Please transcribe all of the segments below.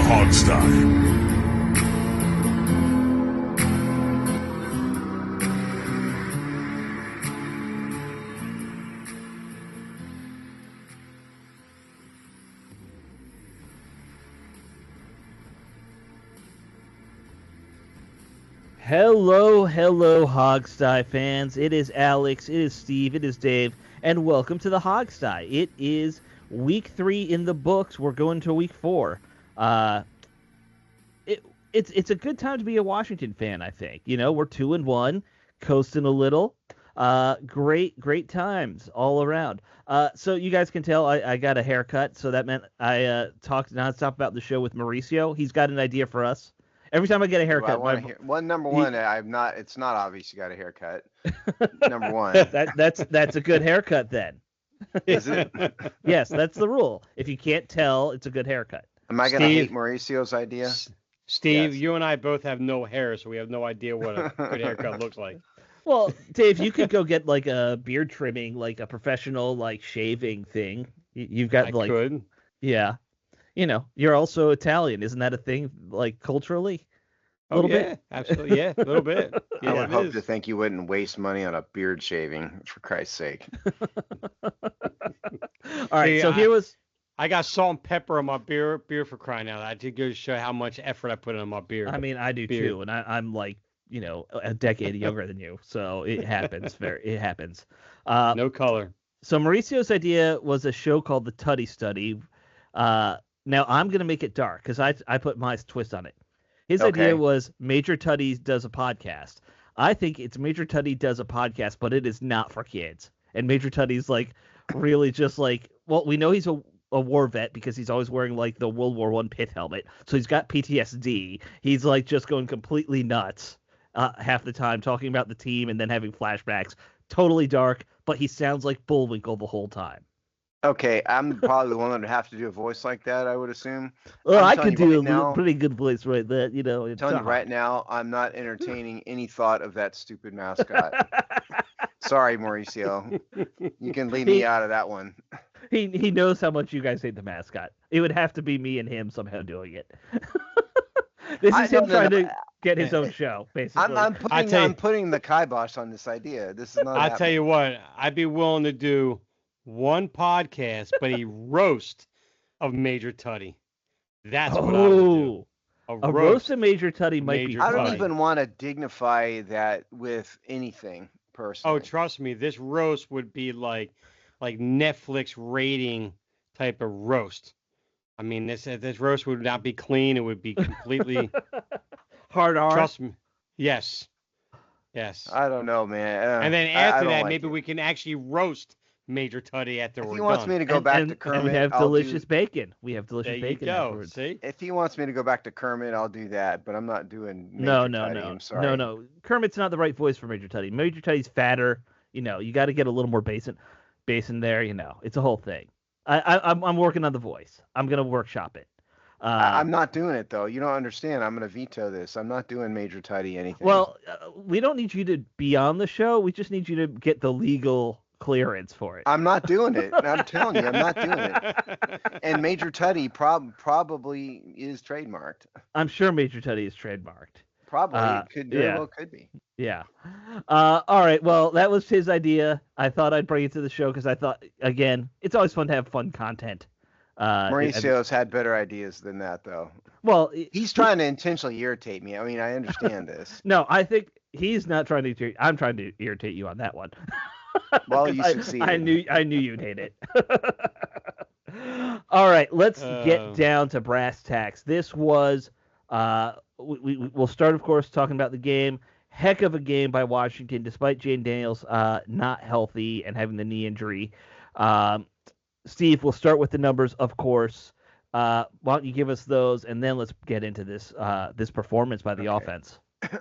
Hogstye. Hello, Hogstye fans. It is Alex, it is Steve, it is Dave, and welcome to the Hogstye. It is week 3 in the books. We're going to week 4. Uh, it's a good time to be a Washington fan, I think. You know, we're 2-1, coasting a little. Great times all around. So you guys can tell I got a haircut, so that meant I talked nonstop about the show with Mauricio. He's got an idea for us. Every time I get a haircut, I want to hear number one. I'm not. It's not obvious you got a haircut. Number one. That's a good haircut then. Is it? Yes, that's the rule. If you can't tell, it's a good haircut. Am I going to hate Mauricio's idea? Steve, yes. You and I both have no hair, so we have no idea what a good haircut looks like. Well, Dave, you could go get like a beard trimming, like a professional like shaving thing. You've got I could. Yeah. You know, you're also Italian. Isn't that a thing, like, culturally? A little bit? Absolutely. Yeah, a little bit. Yeah, I would hope to think you wouldn't waste money on a beard shaving, for Christ's sake. All right, so here was... I got salt and pepper on my beard for crying out loud. I did go to show how much effort I put in my beard. I mean, I do too, and I'm like, you know, a decade younger than you, so it happens. It happens. No color. So Mauricio's idea was a show called The Tutty Study. Now, I'm going to make it dark because I put my twist on it. His idea was Major Tutty does a podcast. I think it's Major Tutty does a podcast, but it is not for kids. And Major Tutty's like really just like, well, we know he's a war vet because he's always wearing like the World War I pith helmet. So he's got PTSD. He's like just going completely nuts half the time, talking about the team and then having flashbacks. Totally dark, but he sounds like Bullwinkle the whole time. Okay, I'm probably the one that would have to do a voice like that, I would assume. Well, I could do a pretty good voice right there, you know. I'm telling you right now, I'm not entertaining any thought of that stupid mascot. Sorry, Mauricio. You can leave me out of that one. He knows how much you guys hate the mascot. It would have to be me and him somehow doing it. This is him trying to get his own show, basically. I'm putting the kibosh on this idea. This is not. I tell you what, I'd be willing to do one podcast, but a roast of Major Tutty. That's what I would do. A roast of Major Tutty might be. I don't even want to dignify that with anything personally. Oh, trust me, this roast would be like Netflix rating type of roast. I mean, this roast would not be clean. It would be completely hard R. Trust me. Yes. I don't know, man. And then after that, maybe we can actually roast Major Tutty after we're done. If he wants me to go back to Kermit, we have delicious bacon. We have delicious bacon. There you go. Afterwards. See? If he wants me to go back to Kermit, I'll do that. But I'm not doing Major Tutty. I'm sorry. No. Kermit's not the right voice for Major Tutty. Major Tutty's fatter. You know, you got to get a little more bass in there. You know, it's a whole thing. I'm working on the voice. I'm gonna workshop it. I'm not doing it though. You don't understand. I'm gonna veto this. I'm not doing Major Tutty anything. Well, we don't need you to be on the show. We just need you to get the legal clearance for it. I'm not doing it. I'm telling you, I'm not doing it. And Major Tutty probably is trademarked. I'm sure Major Tutty is trademarked. Probably could do. Well, could be. Yeah. All right. Well, that was his idea. I thought I'd bring it to the show because I thought, again, it's always fun to have fun content. Mauricio's had better ideas than that, though. Well, he's trying to intentionally irritate me. I mean, I understand this. No, I think he's not trying to irritate. I'm trying to irritate you on that one. Well, you succeeded. I knew you'd hate it. All right, let's get down to brass tacks. This was we'll start, of course, talking about the game. Heck of a game by Washington, despite Jane Daniels not healthy and having the knee injury. Steve, we'll start with the numbers, of course. Why don't you give us those, and then let's get into this performance by the offense.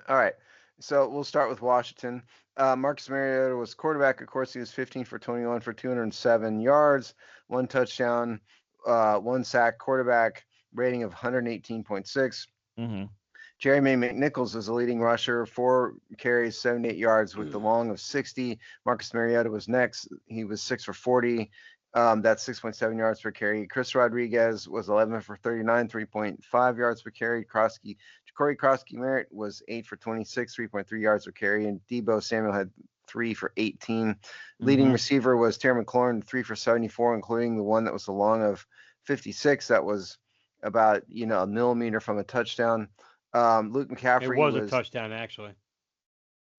All right. So we'll start with Washington. Marcus Mariota was quarterback. Of course, he was 15 for 21 for 207 yards, 1 touchdown, 1 sack. Quarterback rating of 118.6. Mm-hmm. Jeremy McNichols is the leading rusher, 4 carries, 78 yards with the long of 60. Marcus Mariota was next. He was 6 for 40 That's 6.7 yards per carry. Chris Rodriguez was 11 for 39, 3.5 yards per carry. Ja'Cory Krosky-Merritt was 8 for 26, 3.3 yards per carry. And Deebo Samuel had 3 for 18. Leading receiver was Terry McLaurin, 3 for 74, including the one that was the long of 56. That was about, a millimeter from a touchdown. Luke McCaffrey was a touchdown, actually.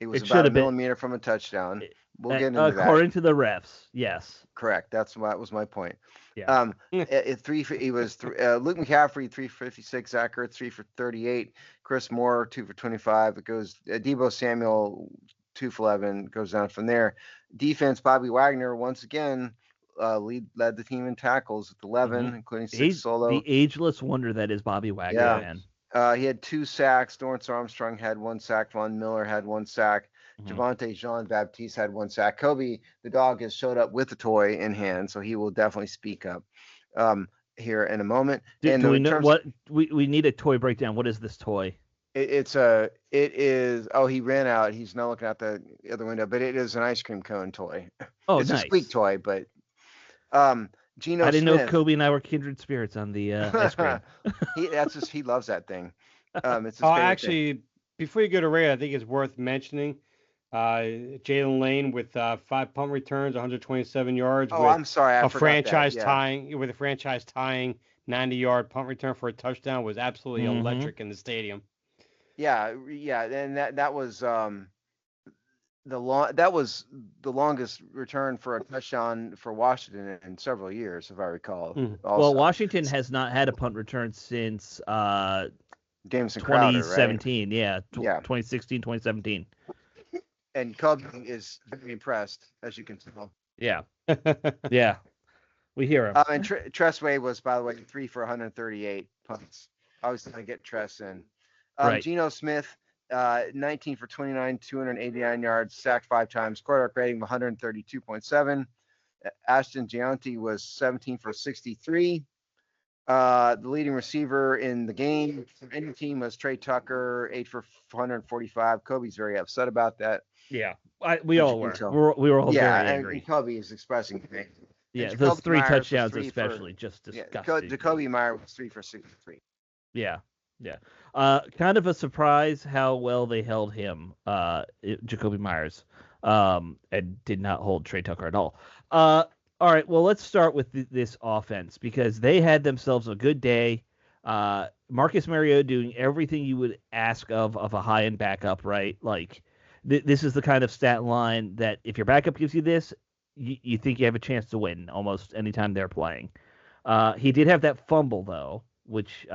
It was about a millimeter from a touchdown. We'll get into that. According to the refs, yes. Correct. That was my point. Yeah. Luke McCaffrey 3 for 56, Zach Ertz 3 for 38, Chris Moore 2 for 25. It goes Deebo Samuel 2 for 11. Goes down from there. Defense, Bobby Wagner once again led the team in tackles with 11, including 6 solo. The ageless wonder that is Bobby Wagner, man. He had 2 sacks. Dorrance Armstrong had 1 sack. Von Miller had 1 sack. Javonte Jean-Baptiste had 1 sack. Kobe, the dog, has showed up with a toy in hand, so he will definitely speak up here in a moment. Do we know what we need a toy breakdown? What is this toy? It is. Oh, he ran out. He's now looking out the other window, but it is an ice cream cone toy. Oh, it's nice. a squeak toy, but Geno I didn't Smith, know Kobe and I were kindred spirits on the ice cream. he loves that thing. It's his actually, thing. Before you go to Ray, I think it's worth mentioning Jalen Lane with 5 punt returns, 127 yards. Oh, I'm sorry, I a forgot franchise that. Yeah. tying with a franchise tying 90-yard punt return for a touchdown was absolutely electric in the stadium. Yeah, and that was that was the longest return for a touchdown for Washington in several years, if I recall. Well, Washington has not had a punt return since Jameson Crowder, 2017, right? 2016, 2017. And Cub is very impressed, as you can tell. Yeah. Yeah. We hear him. And Tressway was, by the way, 3 for 138 punts. I was going to get Tress in. Right. Geno Smith, 19 for 29, 289 yards, sacked 5 times, quarterback rating of 132.7. Ashton Gianti was 17 for 63. The leading receiver in the game for any team was Trey Tucker, 8 for 145. Kobe's very upset about that. Yeah, we all were. We were all very angry. And Kobe is expressing pain. Yeah, those 3 touchdowns especially, just disgusting. Jacoby Myers was 3 for 63. Yeah. Kind of a surprise how well they held him, Jacoby Myers, and did not hold Trey Tucker at all. All right, well, let's start with this offense because they had themselves a good day. Marcus Mariota doing everything you would ask of a high-end backup, right? Like, this is the kind of stat line that if your backup gives you this, you think you have a chance to win almost anytime they're playing. He did have that fumble, though, which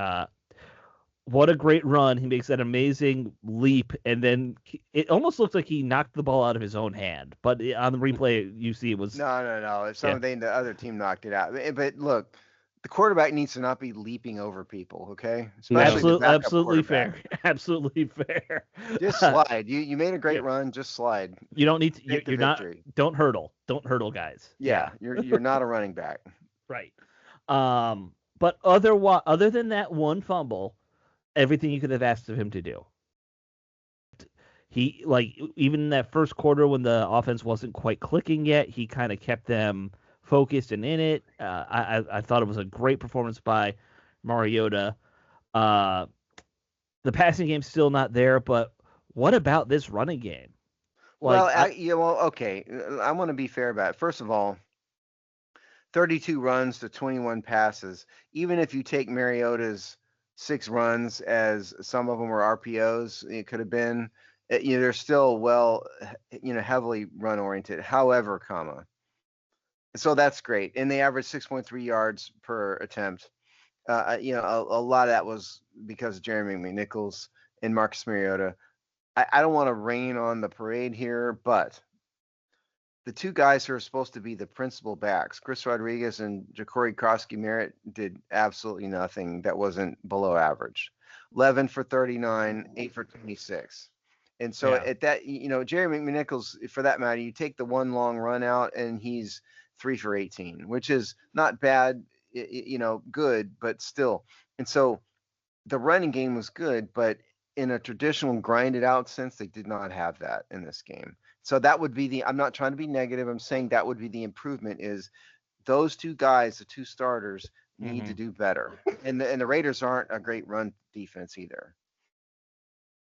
what a great run. He makes that amazing leap, and then it almost looks like he knocked the ball out of his own hand. But on the replay, you see it was... No. It's something the other team knocked it out. But look, the quarterback needs to not be leaping over people, okay? Absolutely fair. Absolutely fair. Just slide. You made a great run. Just slide. You don't need to. You're not. Don't hurdle. Don't hurdle, guys. Yeah. You're not a running back. Right. But other than that one fumble, everything you could have asked of him to do. He, like, even in that first quarter when the offense wasn't quite clicking yet, he kind of kept them focused and in it. I thought it was a great performance by Mariota. The passing game's still not there, but what about this running game? Okay. I want to be fair about it. First of all, 32 runs to 21 passes. Even if you take Mariota's 6 runs as some of them were RPOs, it could have been. They're still heavily run oriented. However, so that's great, and they averaged 6.3 yards per attempt. A lot of that was because of Jeremy McNichols and Marcus Mariota. I don't want to rain on the parade here, but the 2 guys who are supposed to be the principal backs, Chris Rodriguez and Ja'Cory Krosky-Merritt, did absolutely nothing that wasn't below average. 11 for 39, 8 for 26. And so at that, Jeremy McNichols, for that matter, you take the one long run out and he's 3 for 18, which is not bad, good, but still. And so the running game was good, but in a traditional grinded out sense, they did not have that in this game. So that would be I'm not trying to be negative. I'm saying that would be the improvement is those two guys, the two starters, need to do better. And the Raiders aren't a great run defense either.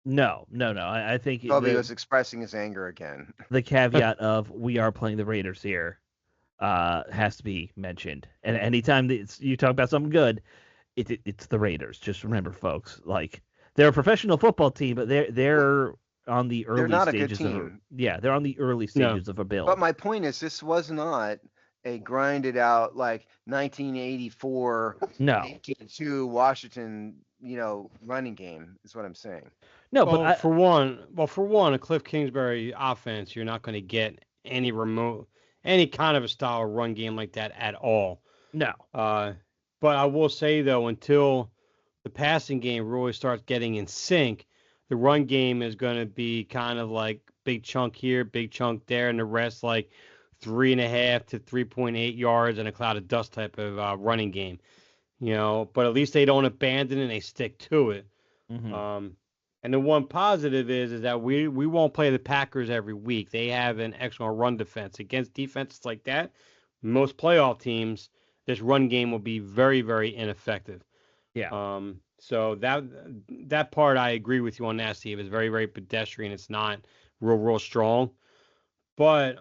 No. I think Toby was expressing his anger again. The caveat of we are playing the Raiders here has to be mentioned. And anytime you talk about something good, it's the Raiders. Just remember, folks, like they're a professional football team, but they're on the early they're not stages a good team. they're on the early stages of a build. But my point is, this was not a grinded out like 1984 to Washington, running game is what I'm saying. No, but for one, a Cliff Kingsbury offense, you're not going to get any kind of a style of run game like that at all. No. But I will say though, until the passing game really starts getting in sync, the run game is going to be kind of like big chunk here, big chunk there, and the rest like 3.5 to 3.8 yards and a cloud of dust type of running game. But at least they don't abandon it and they stick to it. Mm-hmm. And the one positive is that we won't play the Packers every week. They have an excellent run defense. Against defenses like that, most playoff teams, this run game will be very, very ineffective. Yeah. So that part I agree with you on that, Steve. It's very, very pedestrian. It's not real strong. But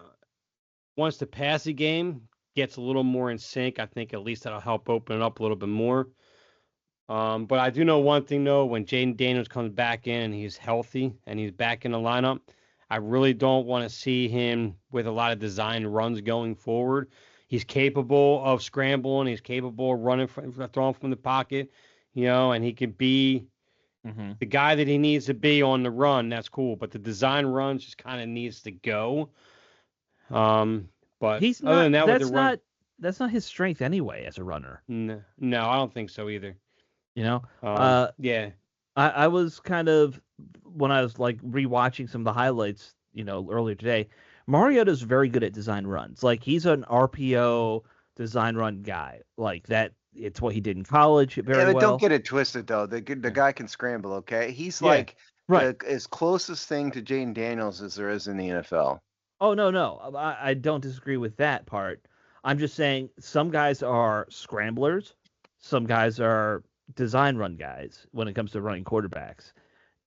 once the passing game gets a little more in sync, I think at least that'll help open it up a little bit more. But I do know one thing, though. When Jaden Daniels comes back in and he's healthy and he's back in the lineup, I really don't want to see him with a lot of design runs going forward. He's capable of scrambling. He's capable of running, throwing from the pocket, and he can be the guy that he needs to be on the run. That's cool. But the design runs just kind of needs to go. But he's not. Other than that, that's not his strength anyway as a runner. No, I don't think so either. Yeah. I was kind of, when I was like rewatching some of the highlights, earlier today, Mariota's very good at design runs. Like he's an RPO design run guy. Like that, it's what he did in college very well. Don't get it twisted though. The guy can scramble. Okay, he's as closest thing to Jaden Daniels as there is in the NFL. Oh no, I don't disagree with that part. I'm just saying some guys are scramblers, some guys are design run guys when it comes to running quarterbacks,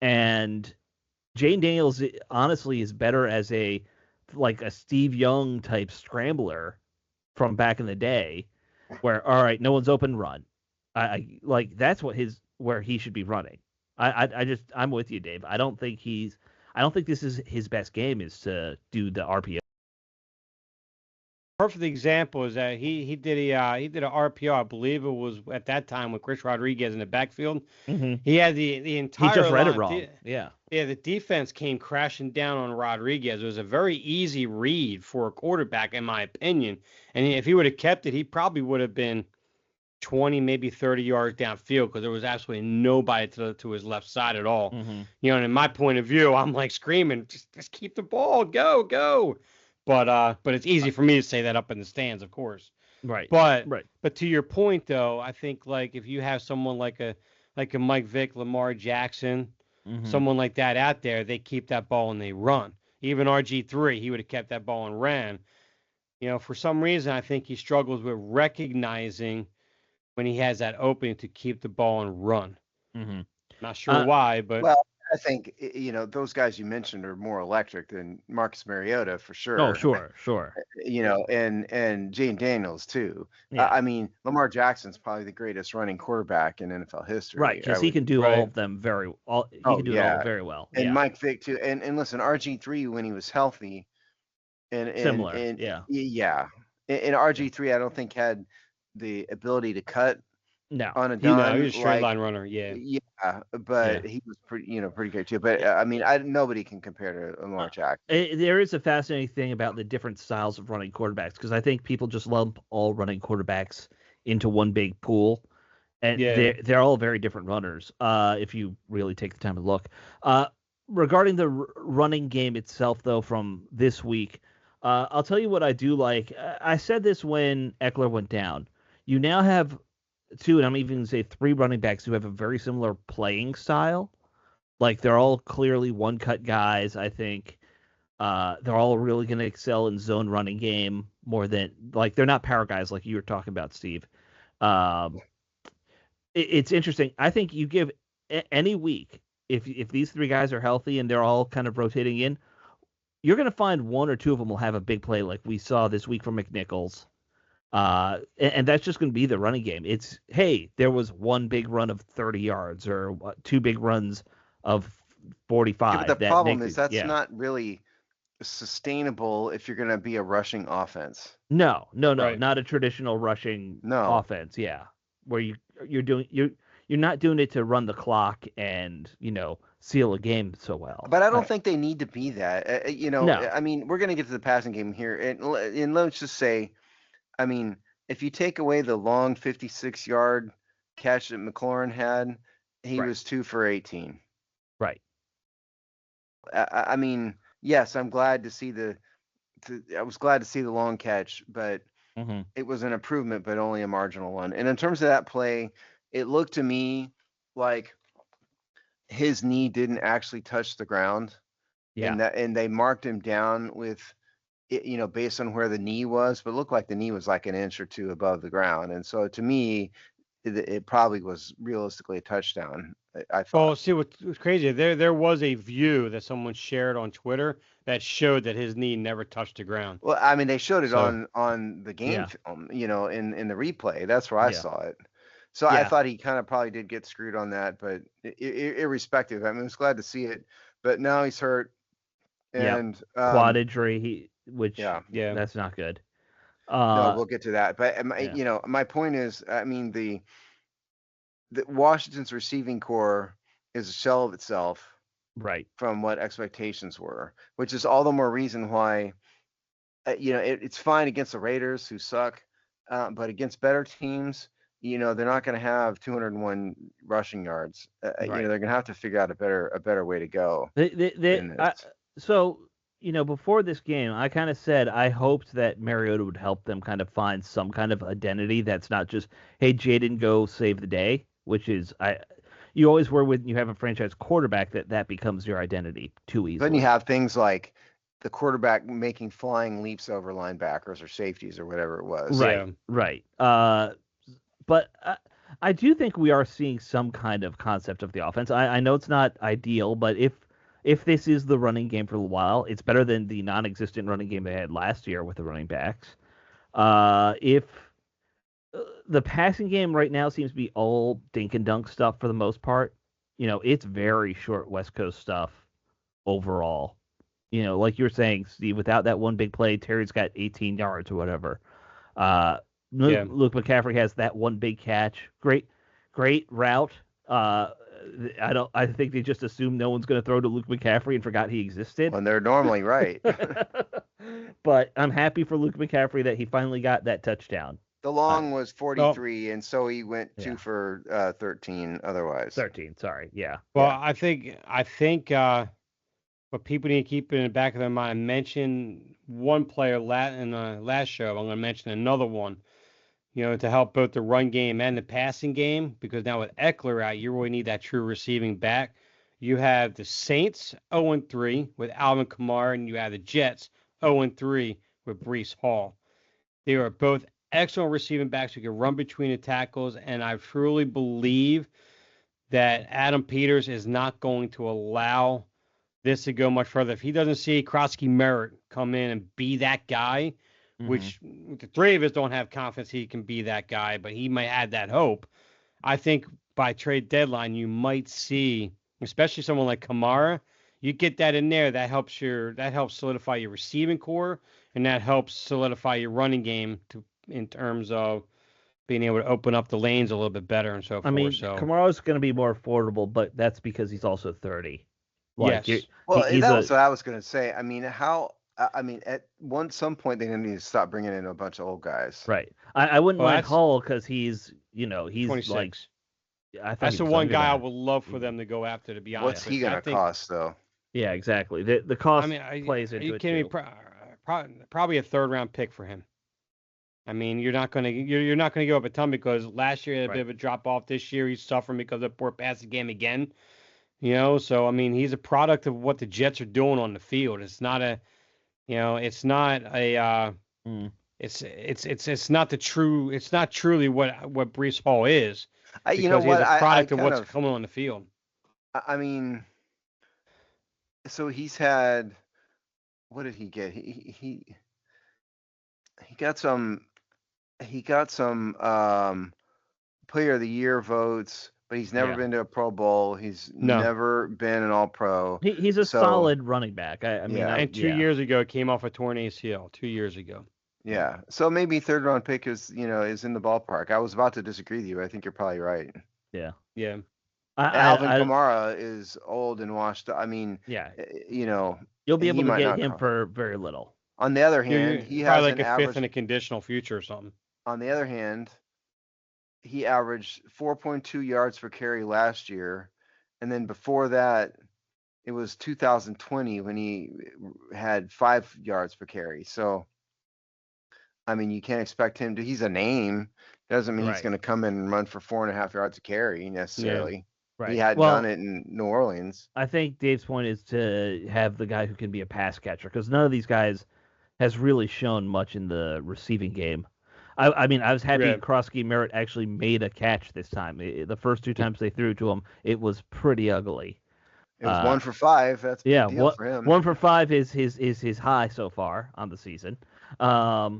and Jaden Daniels honestly is better as a Steve Young type scrambler from back in the day, where all right, no one's open, run. I like that's where he should be running. I'm with you, Dave. I don't think this is his best game is to do the RPO. Perfect example is that he did an RPO. I believe it was at that time with Chris Rodriguez in the backfield. Mm-hmm. He had the entire. He just read it wrong. Yeah. The defense came crashing down on Rodriguez. It was a very easy read for a quarterback, in my opinion. And if he would have kept it, he probably would have been 20, maybe 30 yards downfield because there was absolutely nobody to his left side at all. Mm-hmm. And in my point of view, I'm like screaming, just keep the ball, go. But it's easy for me to say that up in the stands, of course. Right. But to your point though, I think like if you have someone like a Mike Vick, Lamar Jackson, someone like that out there, they keep that ball and they run. Even RG3, he would have kept that ball and ran. For some reason, I think he struggles with recognizing when he has that opening to keep the ball and run. Mm-hmm. Not sure why, but well, I think those guys you mentioned are more electric than Marcus Mariota for sure. Oh, sure. And Jaden Daniels too. Yeah. I mean, Lamar Jackson's probably the greatest running quarterback in NFL history. Right, because he can do all of them very well. He can do it all very well. And Mike Vick too. And listen, RG3 when he was healthy, and similar. And RG3 I don't think had the ability to cut. No, on a dime. He was a straight line runner. Yeah, but he was pretty great too. But I mean, nobody can compare to Lamar Jackson. There is a fascinating thing about the different styles of running quarterbacks because I think people just lump all running quarterbacks into one big pool, and they're all very different runners. If you really take the time to look, regarding the running game itself, though, from this week, I'll tell you what I do like. I said this when Eckler went down. You now have two, and I'm even going to say three running backs who have a very similar playing style. Like, they're all clearly one-cut guys, I think. They're all really going to excel in zone running game. more than like they're not power guys like you were talking about, Steve. Um, it's interesting. I think you give any week if these three guys are healthy and they're all kind of rotating in, you're going to find one or two of them will have a big play like we saw this week from McNichols. And that's just going to be the running game. It's, hey, there was one big run of 30 yards or two big runs of 45. Yeah, but the problem is that's not really sustainable if you're going to be a rushing offense. No, Right. not a traditional rushing offense. Yeah, where you're not doing it to run the clock and seal a game so well. But I don't think they need to be that. No. I mean, we're going to get to the passing game here, and let's just say, I mean, if you take away the long 56-yard catch that McLaurin had, he was 2 for 18. Right. I mean, yes, I'm glad to see I was glad to see the long catch, but it was an improvement, but only a marginal one. And in terms of that play, it looked to me like his knee didn't actually touch the ground. Yeah. And they marked him down with, based on where the knee was, but it looked like the knee was like an inch or two above the ground. And so to me, it probably was realistically a touchdown. I thought. Well, see what's crazy. There was a view that someone shared on Twitter that showed that his knee never touched the ground. Well, I mean, they showed it on the game film, in the replay. That's where I saw it. So I thought he kind of probably did get screwed on that, but irrespective, I mean, I was glad to see it. But now he's hurt, and quad injury, that's not good. No, we'll get to that. But my point is, I mean, the Washington's receiving core is a shell of itself, right, from what expectations were, which is all the more reason why, it's fine against the Raiders who suck, but against better teams, they're not going to have 201 rushing yards. They're going to have to figure out a better way to go. So before this game, I kind of said I hoped that Mariota would help them kind of find some kind of identity that's not just, hey, Jaden, go save the day, which is you always worry when you have a franchise quarterback that becomes your identity too easily. Then you have things like the quarterback making flying leaps over linebackers or safeties or whatever it was. Right. But I do think we are seeing some kind of concept of the offense. I know it's not ideal, but if this is the running game for a while, it's better than the non-existent running game they had last year with the running backs. If the passing game right now seems to be all dink and dunk stuff for the most part, it's very short West Coast stuff overall. Like you were saying, Steve, without that one big play, Terry's got 18 yards or whatever. Luke McCaffrey has that one big catch. Great route. I think they just assumed no one's going to throw to Luke McCaffrey and forgot he existed. When they're normally right. But I'm happy for Luke McCaffrey that he finally got that touchdown. The long was 43, and so he went 2 for 13 otherwise. 13, sorry. Yeah. Well, I think what people need to keep in the back of their mind, I mentioned one player in the last show. I'm going to mention another one, to help both the run game and the passing game, because now with Eckler out, you really need that true receiving back. You have the Saints 0-3 with Alvin Kamara, and you have the Jets 0-3 with Breece Hall. They are both excellent receiving backs who can run between the tackles, and I truly believe that Adam Peters is not going to allow this to go much further. If he doesn't see Krosky Merritt come in and be that guy, which the three of us don't have confidence he can be that guy, but he might add that hope. I think by trade deadline, you might see, especially someone like Kamara, you get that in there. That helps solidify your receiving core, and that helps solidify your running game in terms of being able to open up the lanes a little bit better and so forth. I mean, Kamara's going to be more affordable, but that's because he's also 30. Yes. That was what I was going to say. I mean, at some point they need to stop bringing in a bunch of old guys. Right. I wouldn't mind Hull because he's 26. Like, that's the one guy I would love for them to go after, to be honest. What's he going to cost, though? Yeah, exactly. The cost plays into it. Are you kidding me? Probably a third-round pick for him. I mean, you're not gonna give up a ton, because last year he had a bit of a drop off. This year he's suffering because of poor passing game again. So I mean, he's a product of what the Jets are doing on the field. It's not a it's not the true. It's not truly what Brees Hall is You know because what? he's a I product of kind what's of, coming on the field. I mean, so he's had, what did he get? He got some, player of the year votes, but he's never Yeah. been to a Pro Bowl. He's No. never been an All Pro. He's a So, solid running back. I mean, Yeah. And 2 years ago, it came off a torn ACL. 2 years ago. yeah. So maybe third round pick is in the ballpark. I was about to disagree with you. I think you're probably right. yeah. Yeah. Alvin Kamara is old and washed up. I mean, Yeah. you'll be able to might get not him come. for very little. On the other You're hand, he probably has like an a average. fifth in a conditional future or something. On the other hand, he averaged 4.2 yards per carry last year, and then before that, it was 2020 when he had 5 yards per carry. So, I mean, you can't expect him to. He's a name. Doesn't mean he's Right. going to come in and run for 4.5 yards a carry necessarily. Right. He hadn't done it in New Orleans. I think Dave's point is to have the guy who can be a pass catcher because none of these guys has really shown much in the receiving game. I mean, I was happy Krosky Merritt actually made a catch this time. The first 2 times they threw to him, it was pretty ugly. It was 1 for 5. That's a big deal for him. 1 for 5 is his high so far on the season. I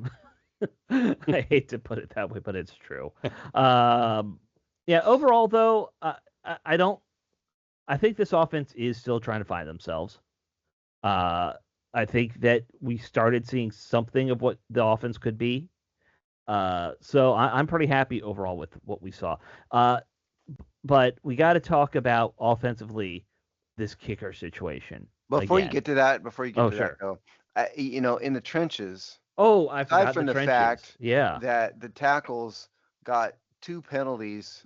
hate to put it that way, but it's true. Yeah. Overall, though, I think this offense is still trying to find themselves. I think that we started seeing something of what the offense could be. So I'm pretty happy overall with what we saw. But we got to talk about offensively this kicker situation. Before you again. get to that, Sure. though, in the trenches. Oh, I forgot aside from the trenches. fact Yeah. that the tackles got 2 penalties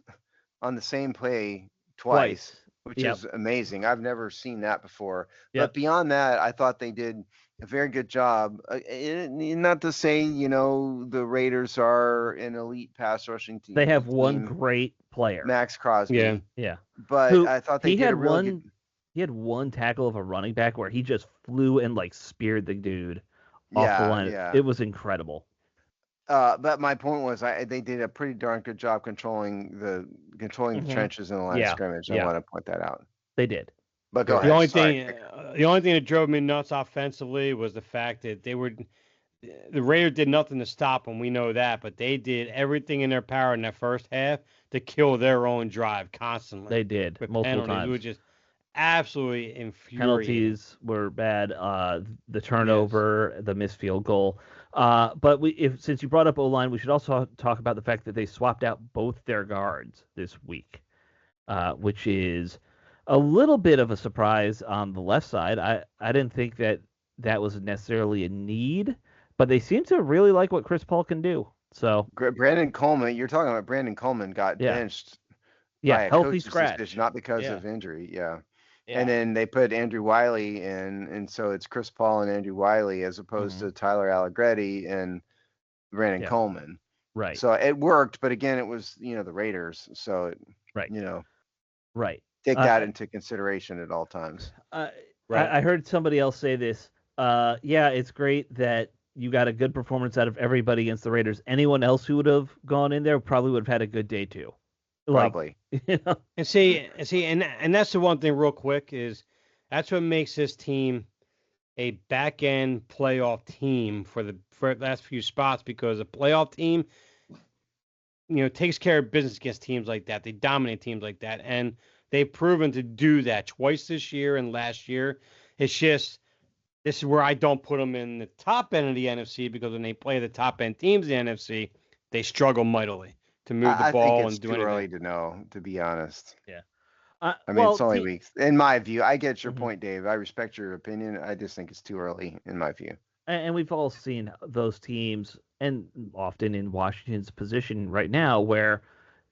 on the same play twice. Which is amazing. I've never seen that before. But beyond that, I thought they did a very good job. Not to say, the Raiders are an elite pass rushing team. They have one great player, Max Crosby. Yeah. But I thought they did a really good. He had one tackle of a running back where he just flew and speared the dude off the line. Yeah. It was incredible. But my point was, they did a pretty darn good job controlling the trenches in the line of scrimmage. I want to point that out. They did. But go ahead. The only thing that drove me nuts offensively was the fact that the Raiders did nothing to stop them. We know that, but they did everything in their power in that first half to kill their own drive constantly. They did with multiple penalties. times. It was just absolutely infuriating. Penalties were bad. The turnover, the missed field goal. But since you brought up O-line, we should also talk about the fact that they swapped out both their guards this week, which is a little bit of a surprise on the left side. I didn't think that was necessarily a need, but they seem to really like what Chris Paul can do. So Brandon Coleman, you're talking about Brandon Coleman got benched. By a healthy scratch, decision, not because of injury. Yeah. And then they put Andrew Wiley in, and so it's Chris Paul and Andrew Wiley as opposed to Tyler Allegretti and Brandon Coleman. Right. So it worked, but again, it was the Raiders. So right. Take that into consideration at all times. I heard somebody else say this. It's great that you got a good performance out of everybody against the Raiders. Anyone else who would have gone in there probably would have had a good day too. Probably. And see, and that's the one thing real quick is that's what makes this team a back end playoff team for the last few spots, because a playoff team, takes care of business against teams like that. They dominate teams like that, and they've proven to do that twice this year and last year. It's just this is where I don't put them in the top end of the NFC, because when they play the top end teams in the NFC, they struggle mightily to move the ball and do anything. I think it's too early to know, to be honest. Yeah. It's only weeks. In my view, I get your point, Dave. I respect your opinion. I just think it's too early, in my view. And we've all seen those teams, and often in Washington's position right now, where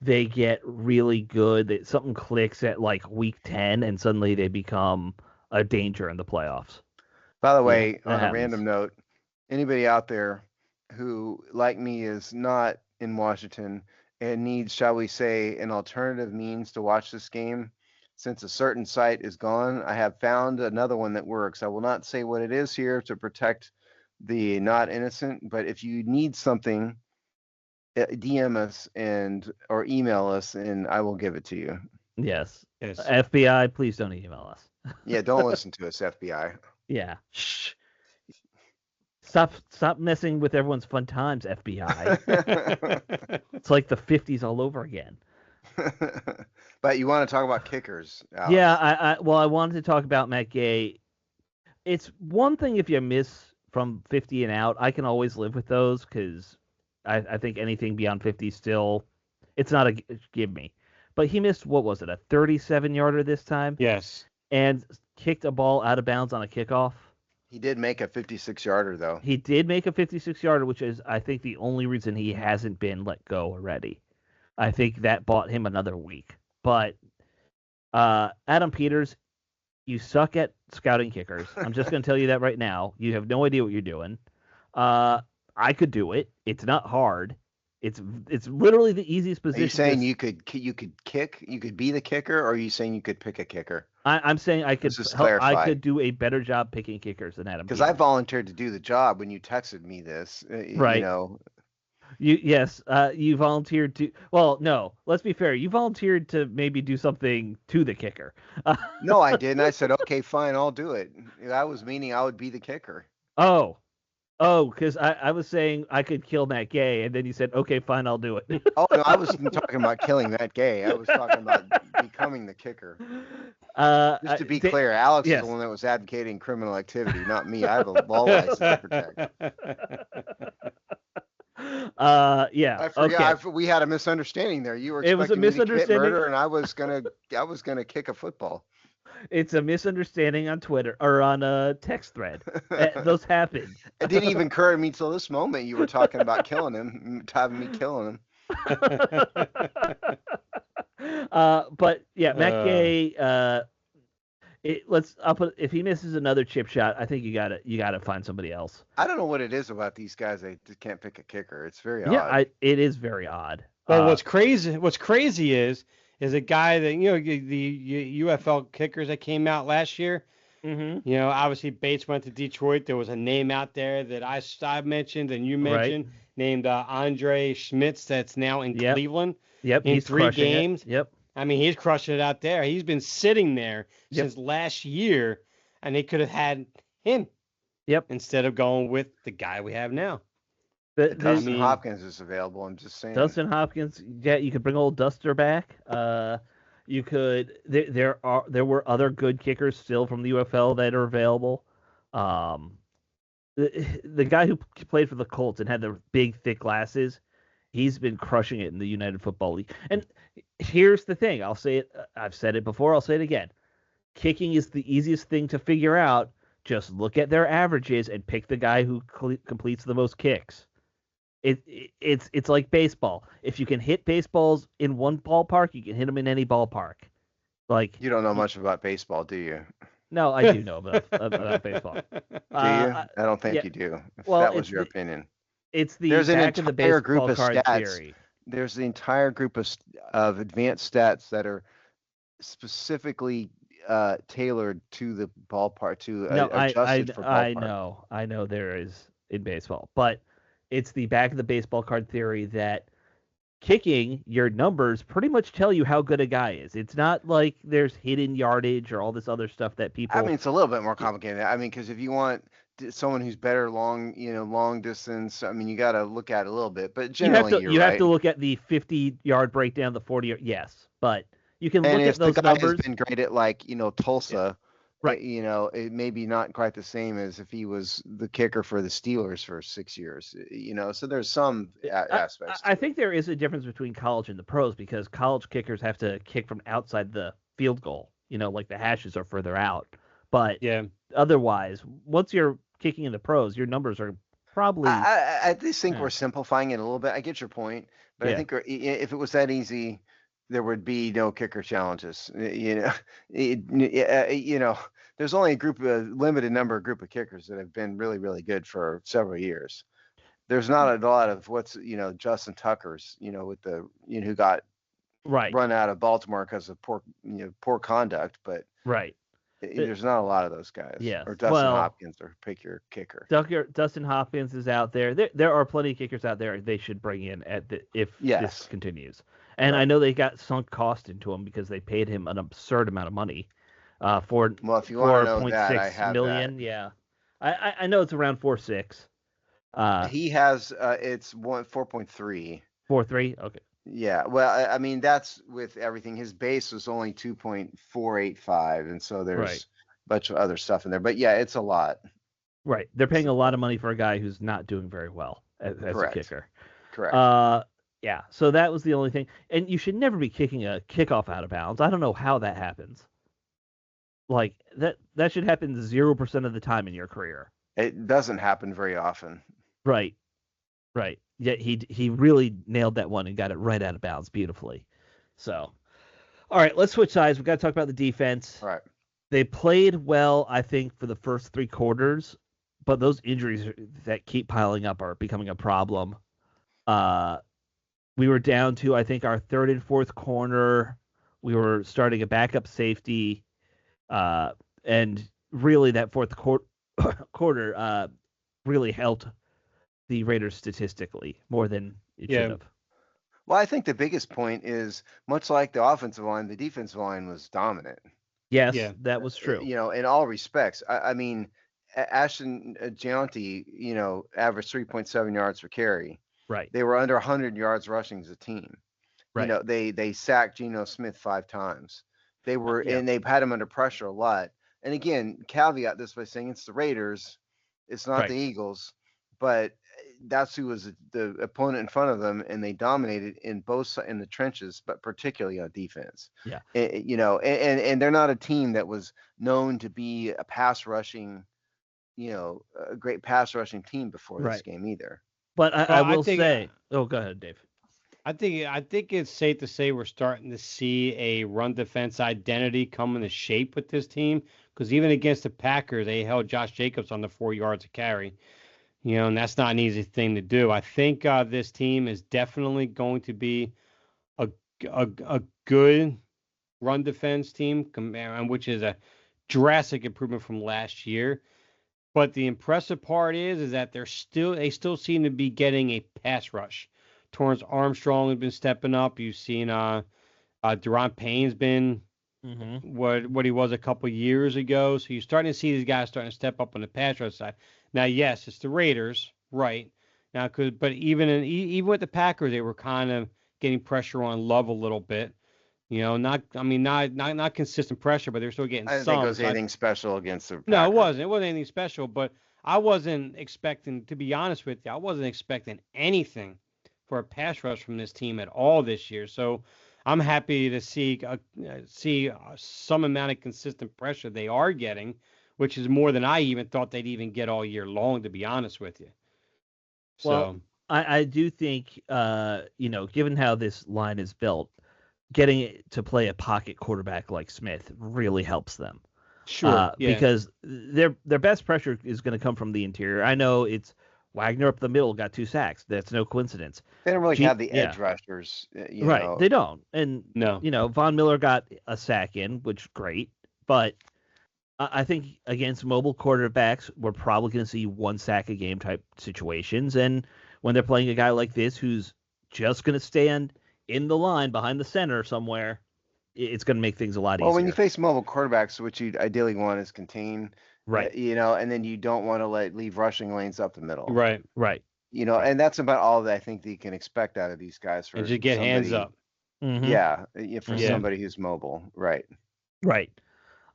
they get really good. Something clicks at week 10, and suddenly they become a danger in the playoffs. By the way, on a random note, anybody out there who, like me, is not in Washington and needs, shall we say, an alternative means to watch this game, since a certain site is gone, I have found another one that works. I will not say what it is here to protect the not innocent. But if you need something, DM us or email us, and I will give it to you. Yes. Yes. FBI, please don't email us. Yeah, don't listen to us, FBI. Yeah. Shh. Stop messing with everyone's fun times, FBI. It's like the 50s all over again. But you want to talk about kickers, Alex. Yeah, I wanted to talk about Matt Gay. It's one thing if you miss from 50 and out. I can always live with those because I think anything beyond 50 still, it's not a give me. But he missed, what was it, a 37-yarder this time? Yes. And kicked a ball out of bounds on a kickoff. He did make a 56-yarder, though. He did make a 56-yarder, which is, I think, the only reason he hasn't been let go already. I think that bought him another week. But Adam Peters, you suck at scouting kickers. I'm just going to tell you that right now. You have no idea what you're doing. I could do it. It's not hard. It's literally the easiest position. Are you saying you could kick? You could be the kicker, or are you saying you could pick a kicker? I'm saying I could I could do a better job picking kickers than Adam. Because I volunteered to do the job when you texted me this. Right. You know. You volunteered to. Well, no. Let's be fair. You volunteered to maybe do something to the kicker. No, I didn't. I said, okay, fine, I'll do it. That was meaning I would be the kicker. Oh, because I was saying I could kill Matt Gay, and then you said, okay, fine, I'll do it. Oh, no, I wasn't talking about killing Matt Gay. I was talking about becoming the kicker. Just to be clear, Alex is the one that was advocating criminal activity, not me. I have a law license to protect. Yeah. I forgot. Okay. We had a misunderstanding there. You were expecting me to commit murder, and I was gonna kick a football. It's a misunderstanding on Twitter or on a text thread. Those happen. It didn't even occur to me till this moment. You were talking about killing him, having me killing him. But yeah, Matt Gay. If he misses another chip shot, I think you gotta find somebody else. I don't know what it is about these guys. They can't pick a kicker. It's very odd. Yeah, it is very odd. Well, what's crazy is a guy that, the UFL kickers that came out last year. Mm-hmm. Obviously Bates went to Detroit. There was a name out there that I mentioned and you mentioned named Andre Schmitz that's now in Cleveland. Yep. In 3 games. Yep. I mean, he's crushing it out there. He's been sitting there since last year, and they could have had him. Yep. Instead of going with the guy we have now. Dustin Hopkins is available. I'm just saying. Dustin Hopkins, yeah, you could bring old Duster back. You could. There were other good kickers still from the UFL that are available. The guy who played for the Colts and had the big thick glasses, he's been crushing it in the United Football League. And here's the thing: I'll say it. I've said it before. I'll say it again. Kicking is the easiest thing to figure out. Just look at their averages and pick the guy who completes the most kicks. It's like baseball. If you can hit baseballs in one ballpark, you can hit them in any ballpark. Like, you don't know much about baseball, do you? No, I do know about baseball. Do you? I don't think you do. If that was your opinion. It's the There's an back of the entire baseball group of card stats. theory. There's the entire group of advanced stats that are specifically tailored to the ballpark, adjusted for ballpark. I know there is in baseball, but it's the back of the baseball card theory that kicking, your numbers pretty much tell you how good a guy is. It's not like there's hidden yardage or all this other stuff that people. I mean, it's a little bit more complicated. I mean, because if you want someone who's better long distance, I mean, you got to look at it a little bit. But generally, you have to look at the 50-yard breakdown, the 40-yard. Yes, but you can look at those the guy numbers. Has been great at Tulsa. Right. It may be not quite the same as if he was the kicker for the Steelers for 6 years. So there's some aspects. I think there is a difference between college and the pros because college kickers have to kick from outside the field goal. Like the hashes are further out. But otherwise, once you're kicking in the pros, your numbers are probably. I just think we're simplifying it a little bit. I get your point, but I think if it was that easy, there would be no kicker challenges. There's only a limited number of kickers that have been really, really good for several years. There's not a lot of Justin Tucker's, with the who got run out of Baltimore because of poor conduct, but There's not a lot of those guys. Yes. Or Dustin Hopkins, or pick your kicker. Dustin Hopkins is out there. There are plenty of kickers out there they should bring in if this continues. And I know they got sunk cost into him because they paid him an absurd amount of money. For if you want to know that, I 4.6 have million. that. Yeah, I know it's around 4.6. He has it's 4.3. 4.3. Okay. Yeah, well, I mean that's with everything. His base was only 2.485, and so there's a bunch of other stuff in there. But yeah, it's a lot. Right, they're paying a lot of money for a guy who's not doing very well as a kicker. Correct. Yeah. So that was the only thing, and you should never be kicking a kickoff out of bounds. I don't know how that happens. Like that should happen 0% of the time in your career. It doesn't happen very often. Right. Yeah, he really nailed that one and got it right out of bounds beautifully. So, all right, let's switch sides. We've got to talk about the defense. All right. They played well, I think, for the first 3 quarters, but those injuries that keep piling up are becoming a problem. We were down to, I think, our 3rd and 4th corner. We were starting a backup safety, and really that 4th quarter really helped the Raiders statistically more than it should have. Well, I think the biggest point is, much like the offensive line, the defensive line was dominant. Yes, that was true. In all respects. I mean, Ashton Gianti, averaged 3.7 yards per carry. Right. They were under 100 yards rushing as a team. Right. They sacked Geno Smith 5 times. They were, and they've had him under pressure a lot. And again, caveat this by saying it's the Raiders, it's not the Eagles, but that's who was the opponent in front of them, and they dominated in the trenches, but particularly on defense. Yeah. And they're not a team that was known to be a pass rushing, a great pass rushing team before this game either. But I will say, go ahead, Dave. I think it's safe to say we're starting to see a run defense identity come into shape with this team, because even against the Packers, they held Josh Jacobs on the 4 yards of carry. And that's not an easy thing to do. I think this team is definitely going to be a good run defense team, which is a drastic improvement from last year. But the impressive part is that they still seem to be getting a pass rush. Torrance Armstrong has been stepping up. You've seen Deron Payne's been what he was a couple years ago. So you're starting to see these guys starting to step up on the pass rush side. Now, yes, it's the Raiders, right? Now, but even with the Packers, they were kind of getting pressure on Love a little bit. Not consistent pressure, but they're still getting some. I didn't think it was anything special against the Packers. No, it wasn't. It wasn't anything special, but I wasn't expecting, to be honest with you, I wasn't expecting anything for a pass rush from this team at all this year. So I'm happy to see some amount of consistent pressure they are getting, which is more than I even thought they'd even get all year long, to be honest with you. Well, I do think, given how this line is built, getting it to play a pocket quarterback like Smith really helps them. Sure. Because their best pressure is going to come from the interior. I know it's Wagner up the middle got 2 sacks. That's no coincidence. They don't really have the edge rushers. Right. They don't. And, Von Miller got a sack in, which great. But I think against mobile quarterbacks, we're probably going to see 1 sack a game type situations. And when they're playing a guy like this who's just going to stand in the line behind the center somewhere, it's going to make things a lot easier. Well, when you face mobile quarterbacks, what you ideally want is contain, right? And then you don't want to leave rushing lanes up the middle, right? And that's about all that I think that you can expect out of these guys. And just get hands up, for somebody who's mobile, right? And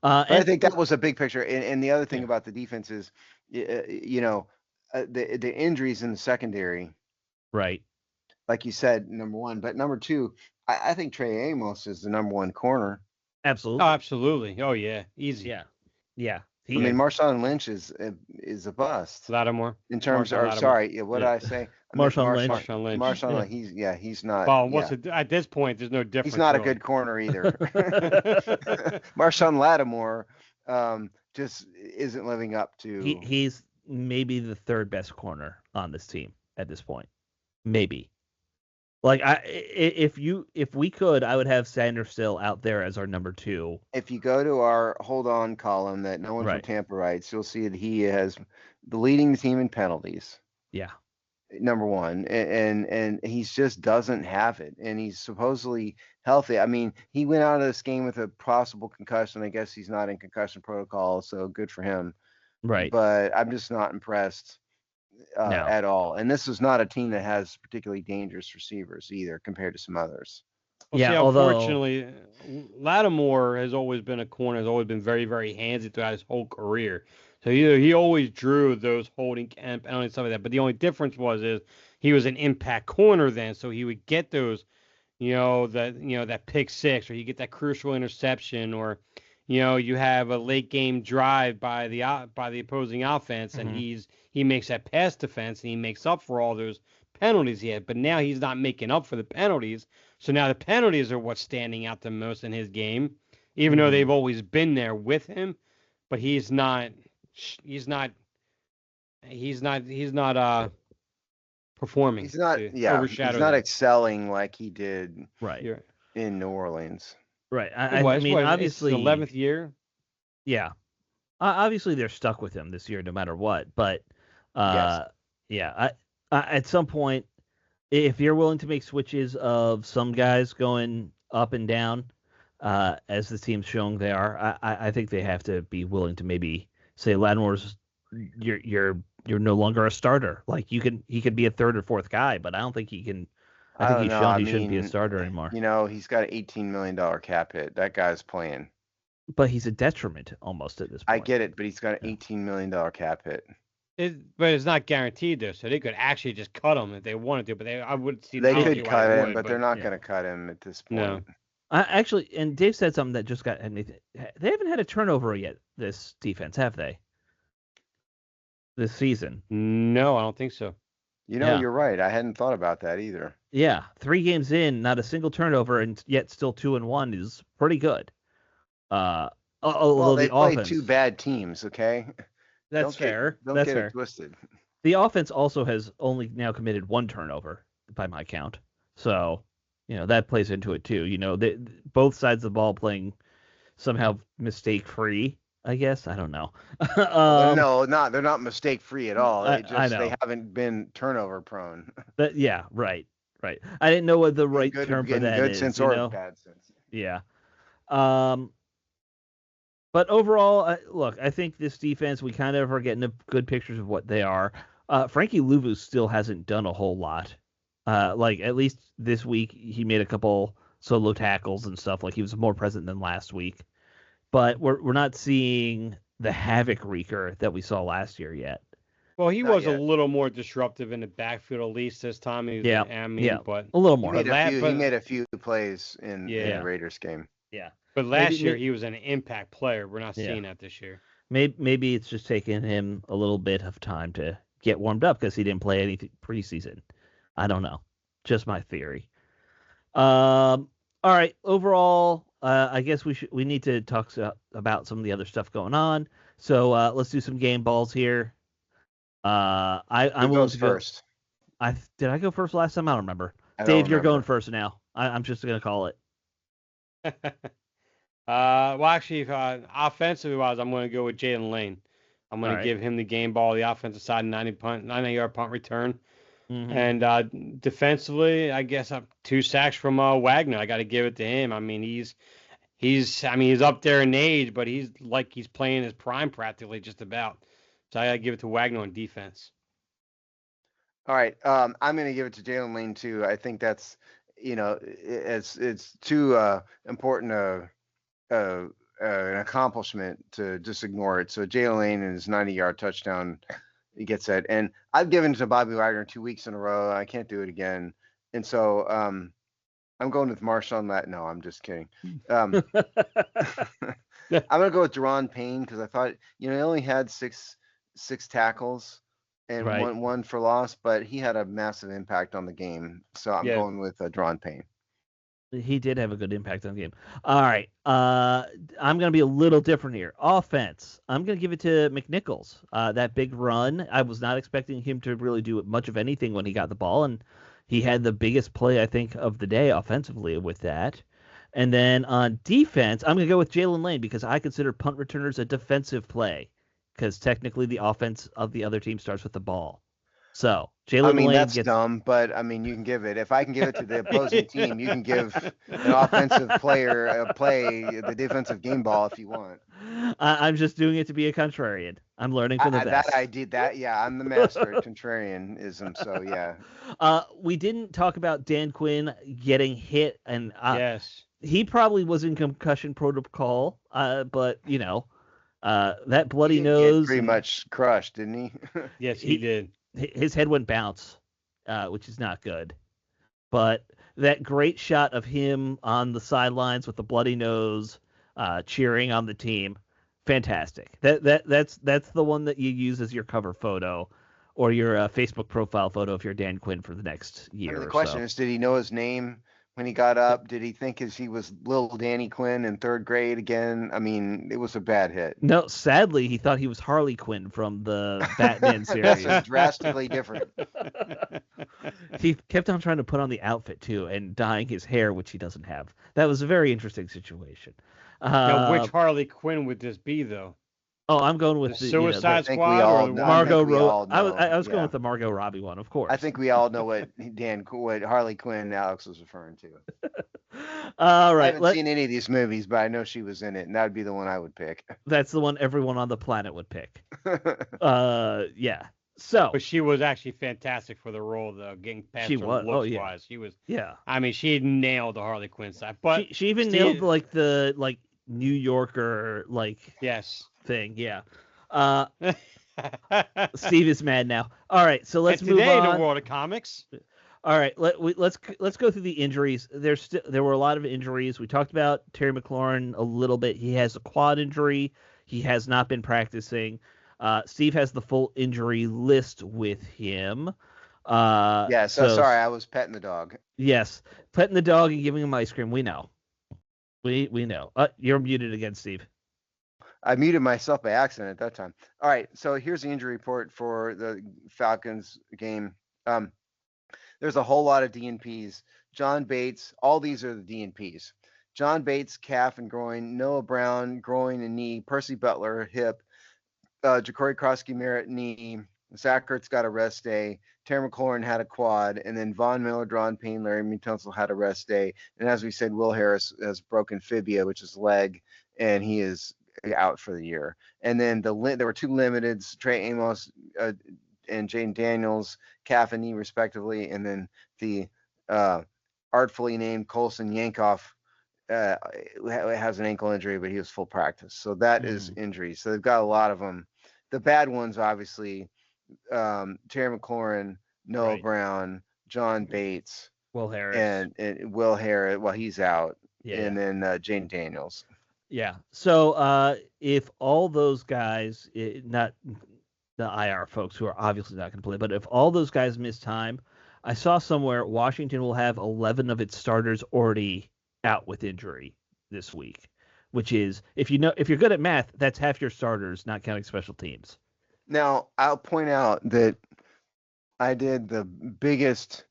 I think that was a big picture. And the other thing about the defense is, the injuries in the secondary, right? Like you said, number one, but number two, I think Trey Amos is the number 1 corner. Absolutely. Oh, absolutely. Oh yeah, easy. Yeah. Marshawn Lynch is a bust. Lattimore. In terms of, what did I say? Marshawn Lynch. Marshawn Lynch. He's not. Well, at this point, there's no difference. He's not a good corner either. Marshawn Lattimore just isn't living up to. He's maybe the 3rd best corner on this team at this point. Maybe. Like if we could, I would have Sanders still out there as our number 2. If you go to our hold on column that no one from Right. Tampa writes, you'll see that he has the leading team in penalties. Yeah. Number one, and he just doesn't have it, and he's supposedly healthy. I mean, he went out of this game with a possible concussion. I guess he's not in concussion protocol, so good for him. Right. But I'm just not impressed No. at all. And this is not a team that has particularly dangerous receivers either, compared to some others. Well, yeah. see, although unfortunately, Lattimore has always been a corner, has always been very, very handsy throughout his whole career. So he always drew those holding and penalties and stuff like that. But the only difference is he was an impact corner then, so he would get those, that pick six, or you get that crucial interception, or you have a late game drive by the opposing offense, and he makes that pass defense, and he makes up for all those penalties he had. But now he's not making up for the penalties. So now the penalties are what's standing out the most in his game, even though they've always been there with him. But he's not performing. He's not excelling like he did in New Orleans. Right. I mean, obviously, 11th year. Yeah. Obviously, they're stuck with him this year, no matter what. But yeah, at some point, if you're willing to make switches of some guys going up and down, as the team's showing they are, I think they have to be willing to maybe say Lattimore's you're no longer a starter. Like he could be a third or fourth guy, but I don't think he can. I think he shouldn't be a starter anymore. He's got an $18 million cap hit. That guy's playing. But he's a detriment almost at this point. I get it, but he's got an $18 million cap hit. But it's not guaranteed though, so they could actually just cut him if they wanted to. But I would see they could cut him, but they're not going to cut him at this point. No. Actually, and Dave said something that just got. They haven't had a turnover yet. This defense, have they? This season? No, I don't think so. You're right. I hadn't thought about that either. Yeah, 3 games in, not a single turnover, and yet still 2-1 is pretty good. Well, they played 2 bad teams. Okay. That's fair. Don't That's get fair. it twisted. The offense also has only now committed 1 turnover by my count. So, that plays into it too. Both sides of the ball playing somehow mistake-free, I guess. I don't know. They're not mistake-free at all. They haven't been turnover-prone. But yeah, right. I didn't know what the right term for that is. Good sense or bad sense. Yeah. But overall, look, I think this defense, we kind of are getting good pictures of what they are. Frankie Louvu still hasn't done a whole lot. Like, at least this week, he made a couple solo tackles and stuff. Like, he was more present than last week. But we're not seeing the havoc wreaker that we saw last year yet. Well, he was a little more disruptive in the backfield, at least this time. But a little more. He made a few plays in the Raiders game. Yeah. But last year, he was an impact player. We're not seeing that this year. Maybe it's just taking him a little bit of time to get warmed up because he didn't play any preseason. I don't know. Just my theory. All right. Overall, I guess we need to talk about some of the other stuff going on. So let's do some game balls here. I'm willing to go first. Did I go first last time? I don't remember. Dave, you're going first now. I'm just gonna call it. Well, actually, offensively wise, I'm going to go with Jalen Lane. I'm going to give him the game ball, the offensive side, 90-yard punt return. Mm-hmm. And defensively, I guess 2 sacks from Wagner. I got to give it to him. I mean, he's up there in age, but he's playing his prime practically just about. So I got to give it to Wagner on defense. All right, I'm going to give it to Jalen Lane too. I think that's it's too important an accomplishment to just ignore it. So Jalen Lane and his 90-yard touchdown, he gets that. And I've given it to Bobby Wagner 2 weeks in a row. I can't do it again. And so I'm going with Marshawn Lat. No, I'm just kidding. I'm going to go with Deron Payne because I thought, he only had six tackles and one for loss, but he had a massive impact on the game. So I'm going with Deron Payne. He did have a good impact on the game. All right. I'm going to be a little different here. Offense. I'm going to give it to McNichols. That big run. I was not expecting him to really do much of anything when he got the ball, and He had the biggest play, I think, of the day offensively with that. And then on defense, I'm going to go with Jalen Lane because I consider punt returners a defensive play because technically the offense of the other team starts with the ball. So Jalen Lane that's gets dumb, but I mean, you can give it. If I can give it to the opposing team, you can give an offensive player a play, the defensive game ball if you want. I'm just doing it to be a contrarian. I'm learning from the best. That I did that. Yeah, I'm the master at contrarianism. So yeah. We didn't talk about Dan Quinn getting hit, and yes, he probably was in concussion protocol. But you know, that bloody nose. Pretty much crushed, didn't he? Yes, he did. His head went bounce, which is not good. But that great shot of him on the sidelines with the bloody nose, cheering on the team, fantastic. That's the one that you use as your cover photo or your Facebook profile photo if you're Dan Quinn for the next year. The question is, did he know his name when he got up? Did he think he was little Danny Quinn in third grade again? I mean, it was a bad hit. No, sadly, he thought he was Harley Quinn from the Batman series. That's drastically different. He kept on trying to put on the outfit too and dyeing his hair, which he doesn't have. That was a very interesting situation. Now, which Harley Quinn would this be, though? Oh, I'm going with the Suicide Squad or the Margot Robbie. I was going with the Margot Robbie one, of course. I think we all know what Harley Quinn Alex was referring to. All right. I haven't seen any of these movies, but I know she was in it, and that would be the one I would pick. That's the one everyone on the planet would pick. Yeah. So, but she was actually fantastic for the role, though, getting past her looks wise. She was. Yeah. I mean, she nailed the Harley Quinn side, but she even nailed the New Yorker yes thing. Yeah. Steve is mad now. All right, so let's move on. Today in the world of comics. All right, let's go through the injuries. There were a lot of injuries. We talked about Terry McLaurin a little bit. He has a quad injury. He has not been practicing. Steve has the full injury list with him. Yeah, sorry, I was petting the dog. Yes, petting the dog and giving him ice cream. We know. We know. You're muted again, Steve. I muted myself by accident at that time. All right, so here's the injury report for the Falcons game. There's a whole lot of DNPs. John Bates, all these are the DNPs. John Bates, calf and groin. Noah Brown, groin and knee. Percy Butler, hip. Ja'Cory Krosky-Merritt, knee. Zach Ertz got a rest day. Terry McLaurin had a quad. And then Von Miller, drawn pain. Larry Tunsil had a rest day. And as we said, Will Harris has broken fibia, which is leg, and he is out for the year. And then there were two limiteds, Trey Amos and Jaden Daniels, calf and knee respectively. And then the artfully named Colson Yankoff has an ankle injury, but he was full practice. So that is injuries. So they've got a lot of them. The bad ones, obviously, Terry McLaurin, Noah Brown, John Bates, Will Harris, and Will Harris. Well, he's out. Yeah. And then Jaden Daniels. Yeah. So if all those guys, not the IR folks who are obviously not going to play, but if all those guys miss time, I saw somewhere Washington will have 11 of its starters already out with injury this week, which is if you're good at math, that's half your starters, not counting special teams. Now, I'll point out that I did the biggest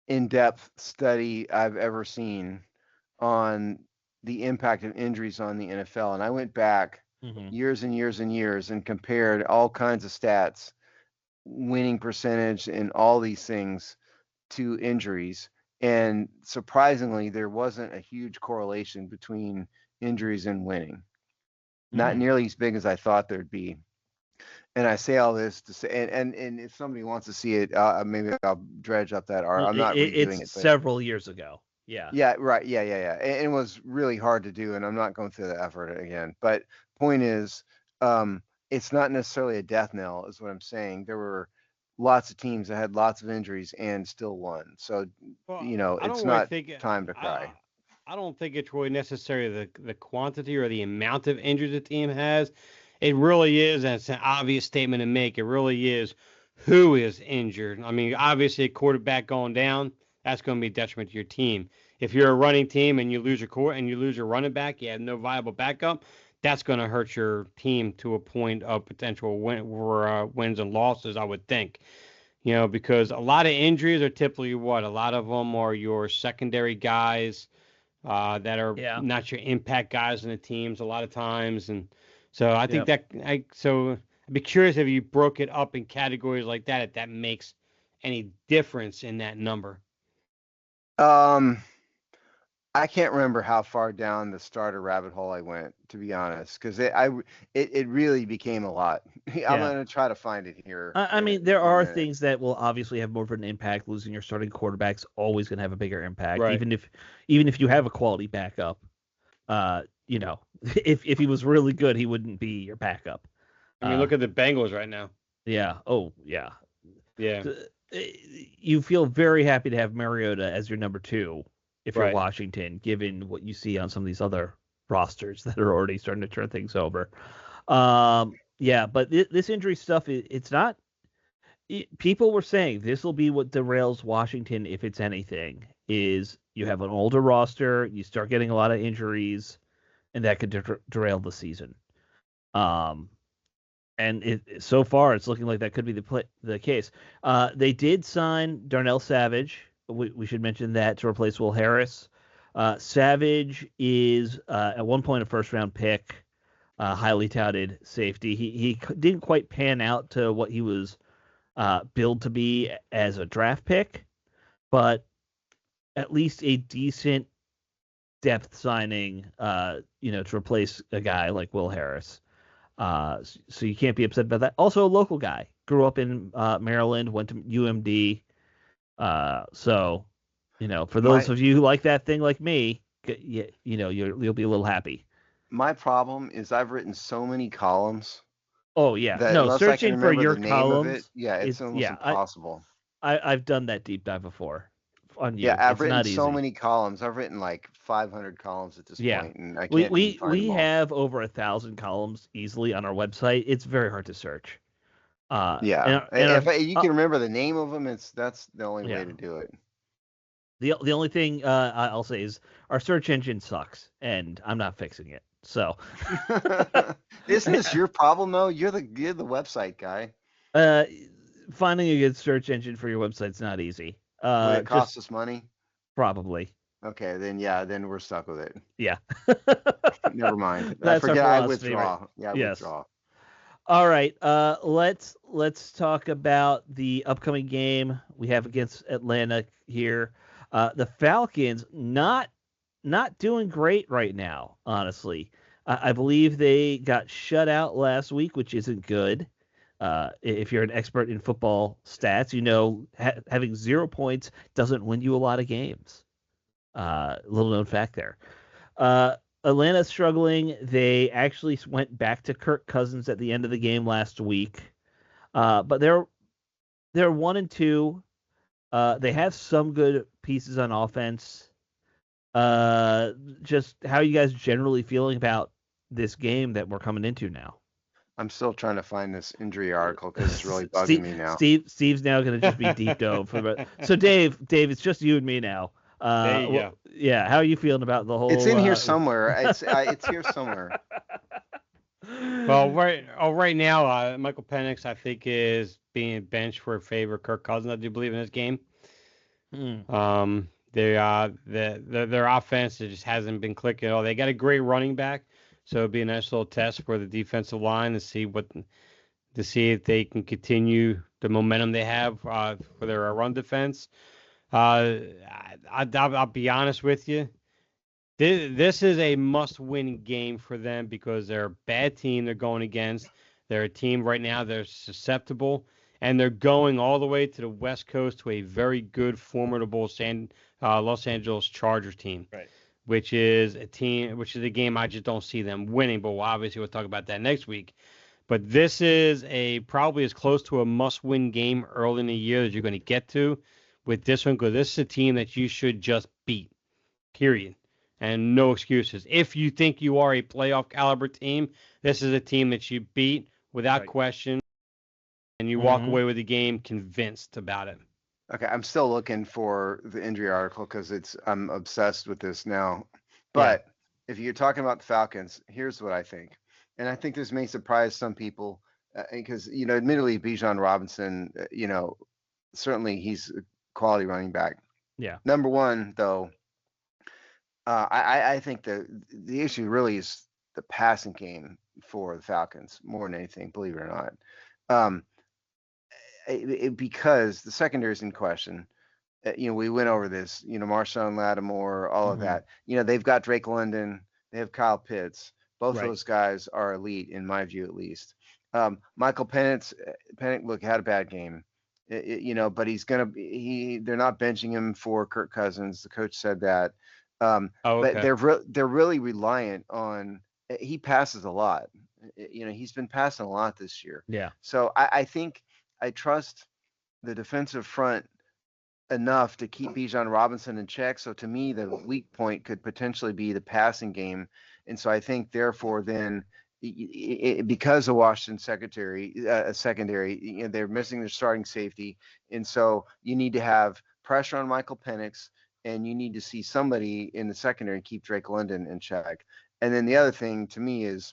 in-depth study I've ever seen on the impact of injuries on the NFL. And I went back years and years and years and compared all kinds of stats, winning percentage and all these things to injuries. And surprisingly, there wasn't a huge correlation between injuries and winning. Not nearly as big as I thought there'd be. And I say all this to say, and if somebody wants to see it, maybe I'll dredge up that art. I'm not redoing it. It's several years ago. Yeah. Yeah. Right. Yeah. And it was really hard to do, and I'm not going through the effort again. But point is, it's not necessarily a death knell, is what I'm saying. There were lots of teams that had lots of injuries and still won. So, it's not time to cry. I don't think it's really necessarily the quantity or the amount of injuries the team has. It really is, and it's an obvious statement to make. It really is who is injured. I mean, obviously, a quarterback going down, that's going to be a detriment to your team. If you're a running team and you lose your running back, you have no viable backup, that's going to hurt your team to a point of potential wins and losses, I would think. because a lot of injuries are typically what? A lot of them are your secondary guys that are not your impact guys in the teams a lot of times. And so I think so I'd be curious if you broke it up in categories like that, if that makes any difference in that number. I can't remember how far down the starter rabbit hole I went, to be honest, because it really became a lot. I'm going to try to find it here. I mean, there are things that will obviously have more of an impact. Losing your starting quarterback's always going to have a bigger impact, right. even if you have a quality backup. If he was really good, he wouldn't be your backup. I mean, look at the Bengals right now. Yeah. Oh, yeah. Yeah. You feel very happy to have Mariota as your number 2 if you're Washington, given what you see on some of these other rosters that are already starting to turn things over. But this injury stuff, it's not. People were saying this will be what derails Washington if it's anything. Is you have an older roster, you start getting a lot of injuries, and that could derail the season. And so far it's looking like that could be the case. They did sign Darnell Savage. We should mention that to replace Will Harris. Savage is at one point a first-round pick, highly touted safety. He didn't quite pan out to what he was billed to be as a draft pick, but at least a decent depth signing, to replace a guy like Will Harris. So you can't be upset about that. Also, a local guy, grew up in Maryland, went to UMD. So, for those of you who like that thing like me, you'll be a little happy. My problem is I've written so many columns. Oh yeah, searching for your columns. It's almost impossible. I've done that deep dive before. On you. Yeah, I've written so many columns. I've written like 500 columns at this point, and I can't we find them all. have over 1,000 columns easily on our website. It's very hard to search. If you can remember the name of them, that's the only way to do it. The only thing I'll say is our search engine sucks, and I'm not fixing it. So, isn't this your problem though? You're the website guy. Finding a good search engine for your website's not easy. Will it cost us money? Probably. Okay, then we're stuck with it. Yeah. Never mind. That's I withdraw. Right? Yeah, yes. withdraw. All right. Let's talk about the upcoming game we have against Atlanta here. The Falcons not doing great right now, honestly. I believe they got shut out last week, which isn't good. If you're an expert in football stats, having 0 points doesn't win you a lot of games. Little known fact there. Atlanta's struggling. They actually went back to Kirk Cousins at the end of the game last week. But they're 1-2. They have some good pieces on offense. Just how are you guys generally feeling about this game that we're coming into now? I'm still trying to find this injury article because it's really bugging me now. Steve's now going to just be deep dove. So Dave, it's just you and me now. There you go. Yeah, how are you feeling about the whole? It's in here somewhere. It's here somewhere. Well, right now, Michael Penix, I think, is being benched for a favor of Kirk Cousins. I do believe in this game. Their offense just hasn't been clicking at all. They got a great running back, so it'd be a nice little test for the defensive line to see if they can continue the momentum they have for their run defense. I'll be honest with you. This is a must-win game for them because they're a bad team they're going against. They're a team right now, they're susceptible, and they're going all the way to the West Coast to a very good, formidable Los Angeles Chargers team, right? Which is a game I just don't see them winning, but obviously we'll talk about that next week. But this is probably as close to a must-win game early in the year as you're going to get to with this one, because this is a team that you should just beat, period. And no excuses. If you think you are a playoff caliber team, this is a team that you beat without question, and you walk away with the game convinced about it. Okay, I'm still looking for the injury article because I'm obsessed with this now. But if you're talking about the Falcons, here's what I think. And I think this may surprise some people because, admittedly, Bijan Robinson, certainly he's a quality running back. Yeah. Number one, though, I think the issue really is the passing game for the Falcons more than anything, believe it or not. Um, because the secondary is in question. We went over this, Marshawn Lattimore, all of Mm-hmm. that. They've got Drake London, they have Kyle Pitts. Both of Right. those guys are elite in my view, at least. Michael Penix, look, had a bad game, but they're not benching him for Kirk Cousins. The coach said that. But Okay. they're really reliant on. He passes a lot. He's been passing a lot this year. Yeah. So I think I trust the defensive front enough to keep Bijan Robinson in check. So to me, the weak point could potentially be the passing game. And so I think, therefore, then because of Washington secondary, they're missing their starting safety. And so you need to have pressure on Michael Penix, and you need to see somebody in the secondary keep Drake London in check. And then the other thing to me is,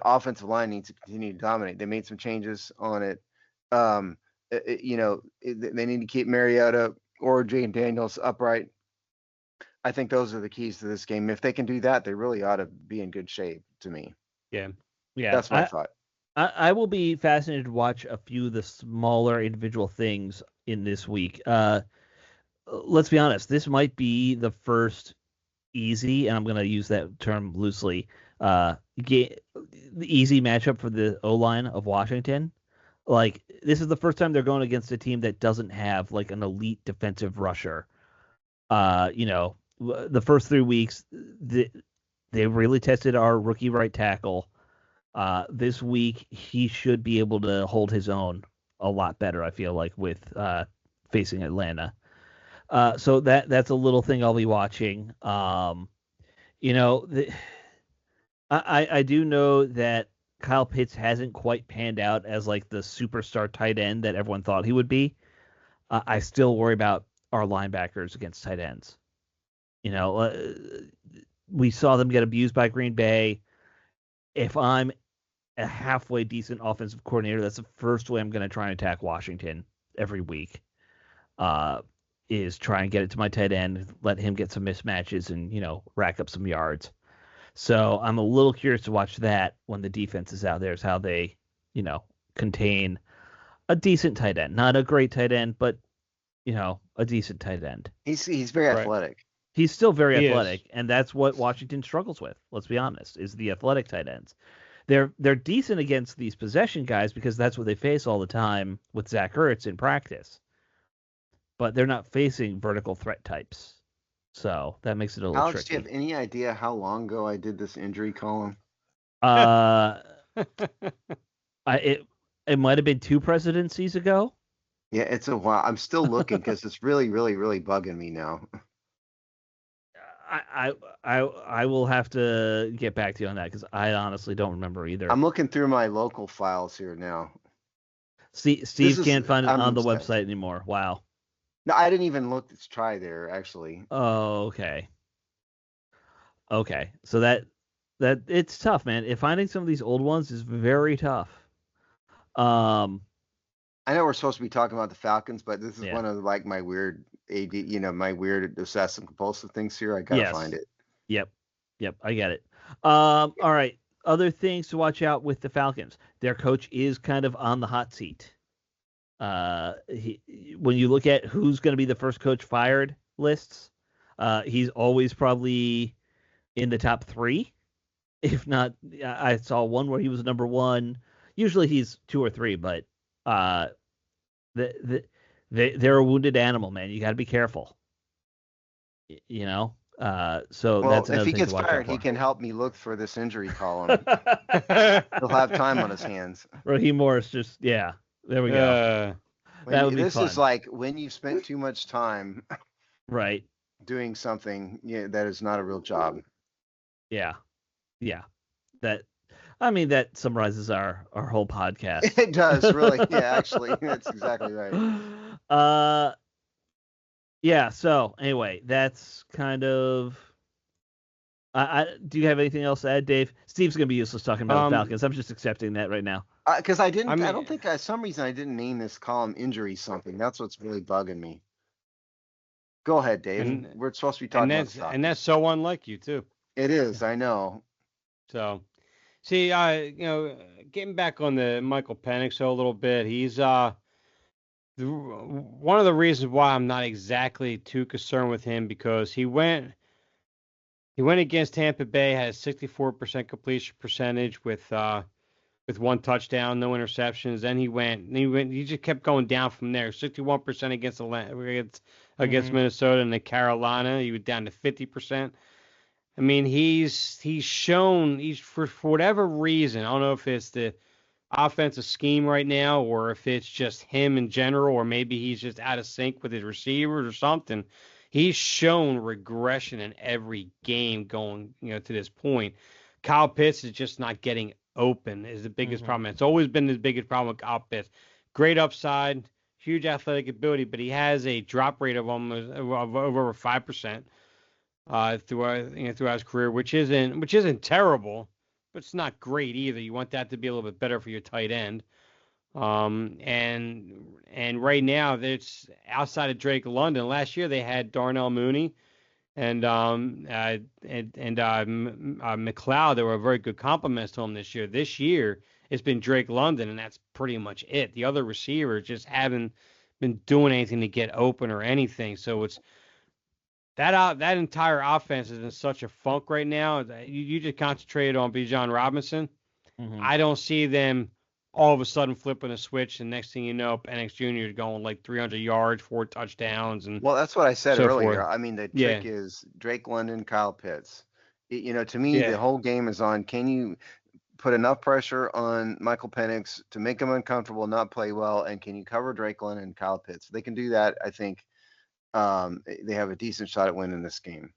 offensive line needs to continue to dominate. They made some changes on it. They need to keep Mariota or Jane Daniels upright. I think those are the keys to this game. If they can do that, they really ought to be in good shape, to me. Yeah. That's my thought. I will be fascinated to watch a few of the smaller individual things in this week. Let's be honest, this might be the first easy, and I'm going to use that term loosely, the easy matchup for the O-line of Washington. Like, this is the first time they're going against a team that doesn't have like an elite defensive rusher. The first 3 weeks, they really tested our rookie right tackle. This week, he should be able to hold his own a lot better, I feel like, with facing Atlanta. So that's a little thing I'll be watching. I do know that Kyle Pitts hasn't quite panned out as like the superstar tight end that everyone thought he would be. I still worry about our linebackers against tight ends. We saw them get abused by Green Bay. If I'm a halfway decent offensive coordinator, that's the first way I'm going to try and attack Washington every week. Is try and get it to my tight end, let him get some mismatches and, rack up some yards. So I'm a little curious to watch that when the defense is out there, is how they, contain a decent tight end. Not a great tight end, but, a decent tight end. He's very athletic. He's still very athletic, and that's what Washington struggles with, let's be honest, is the athletic tight ends. They're decent against these possession guys because that's what they face all the time with Zach Ertz in practice. But they're not facing vertical threat types. So that makes it a little Alex, tricky. do you have any idea how long ago I did this injury column? It might have been 2 presidencies ago. Yeah, it's a while. I'm still looking because it's really, really, really bugging me now. I will have to get back to you on that because I honestly don't remember either. I'm looking through my local files here now. Steve can't find it on the website anymore. Wow. No, I didn't even look to try there, actually. Oh, okay. Okay, so that it's tough, man. Finding some of these old ones is very tough. I know we're supposed to be talking about the Falcons, but this is one of like my weird my weird obsessive compulsive things here. I gotta find it. Yep, I get it. All right. Other things to watch out with the Falcons. Their coach is kind of on the hot seat. When you look at who's going to be the first coach fired lists, he's always probably in the top 3. If not, I saw one where he was number 1. Usually he's 2 or 3, but they're a wounded animal, man. You got to be careful. So that's another if he thing gets to watch fired, out for. he can help me look for this injury column. He'll have time on his hands. Raheem Morris there we go. That would be this fun. Is like when you've spent too much time right doing something that is not a real job. Yeah. That summarizes our whole podcast. It does, really. Yeah, actually, that's exactly right. Yeah, so anyway, that's kind of Do you have anything else to add, Dave? Steve's gonna be useless talking about the Falcons. I'm just accepting that right now. Because I don't think, some reason I didn't name this column injury something. That's what's really bugging me. Go ahead, Dave. We're supposed to be talking about stuff. And that's so unlike you too. It is, I know. So, see, getting back on the Michael Penix show a little bit, he's one of the reasons why I'm not exactly too concerned with him, because he went against Tampa Bay, had a 64% completion percentage with one touchdown, no interceptions. Then he just kept going down from there. 61% against Minnesota, and then Carolina, he was down to 50%. I mean, he's shown for whatever reason, I don't know if it's the offensive scheme right now or if it's just him in general, or maybe he's just out of sync with his receivers or something. He's shown regression in every game going, to this point. Kyle Pitts is just not getting open is the biggest problem. It's always been the biggest problem with Kyle Pitts. Great upside, huge athletic ability, but he has a drop rate of almost over 5% throughout his career, which isn't terrible, but it's not great either. You want that to be a little bit better for your tight end. And right now, it's outside of Drake London. Last year they had Darnell Mooney and McLeod. They were very good compliments to him this year. This year it's been Drake London, and that's pretty much it. The other receivers just haven't been doing anything to get open or anything. So it's that entire offense is in such a funk right now. You just concentrated on Bijan Robinson. I don't see them all of a sudden flipping a switch, and next thing you know, Penix Jr. is going like 300 yards, 4 touchdowns, and well, that's what I said earlier. Forth. I mean, the trick is Drake London, Kyle Pitts. To me, the whole game is on. Can you put enough pressure on Michael Penix to make him uncomfortable, not play well, and can you cover Drake London and Kyle Pitts? If they can do that, I think they have a decent shot at winning this game.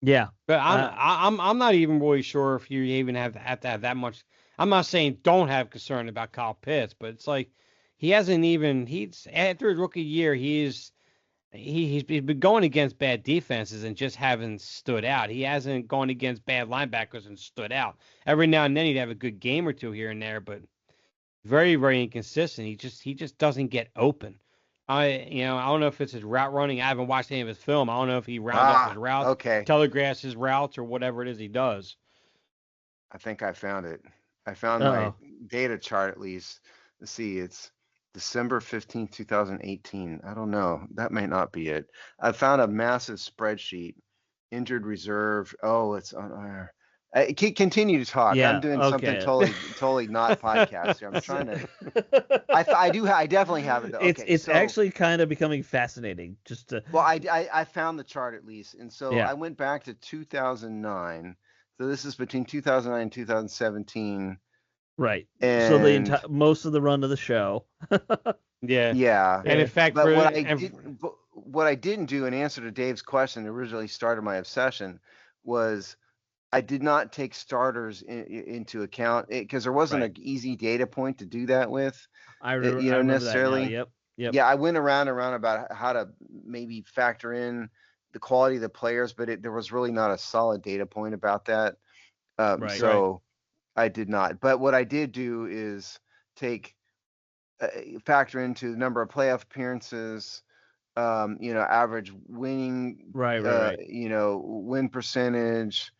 Yeah, but I'm not even really sure if you even have to have that much. I'm not saying don't have concern about Kyle Pitts, but it's like he's after his rookie year, he's been going against bad defenses and just haven't stood out. He hasn't gone against bad linebackers and stood out. Every now and then he'd have a good game or two here and there, but very, very inconsistent. He just doesn't get open. I don't know if it's his route running. I haven't watched any of his film. I don't know if he rounds up his routes, telegraphs his routes, or whatever it is he does. I think I found it. I found my data chart at least. Let's see, it's December 15th, 2018. I don't know. That may not be it. I found a massive spreadsheet. Injured reserve. Oh, it's on. Continue to talk. Yeah, I'm doing something totally not podcast here. I'm trying to. I definitely have it. Okay, it's actually kind of becoming fascinating. Well, I found the chart at least, and so I went back to 2009. So this is between 2009 and 2017. Right. And so the most of the run of the show. Yeah. And in fact, but what I didn't do in answer to Dave's question that originally started my obsession was I did not take starters into account because there wasn't an easy data point to do that with. I remember necessarily. That now. Yep. Yeah, I went around about how to maybe factor in the quality of the players, but there was really not a solid data point about that. I did not. But what I did do is factor into the number of playoff appearances, average winning, win percentage,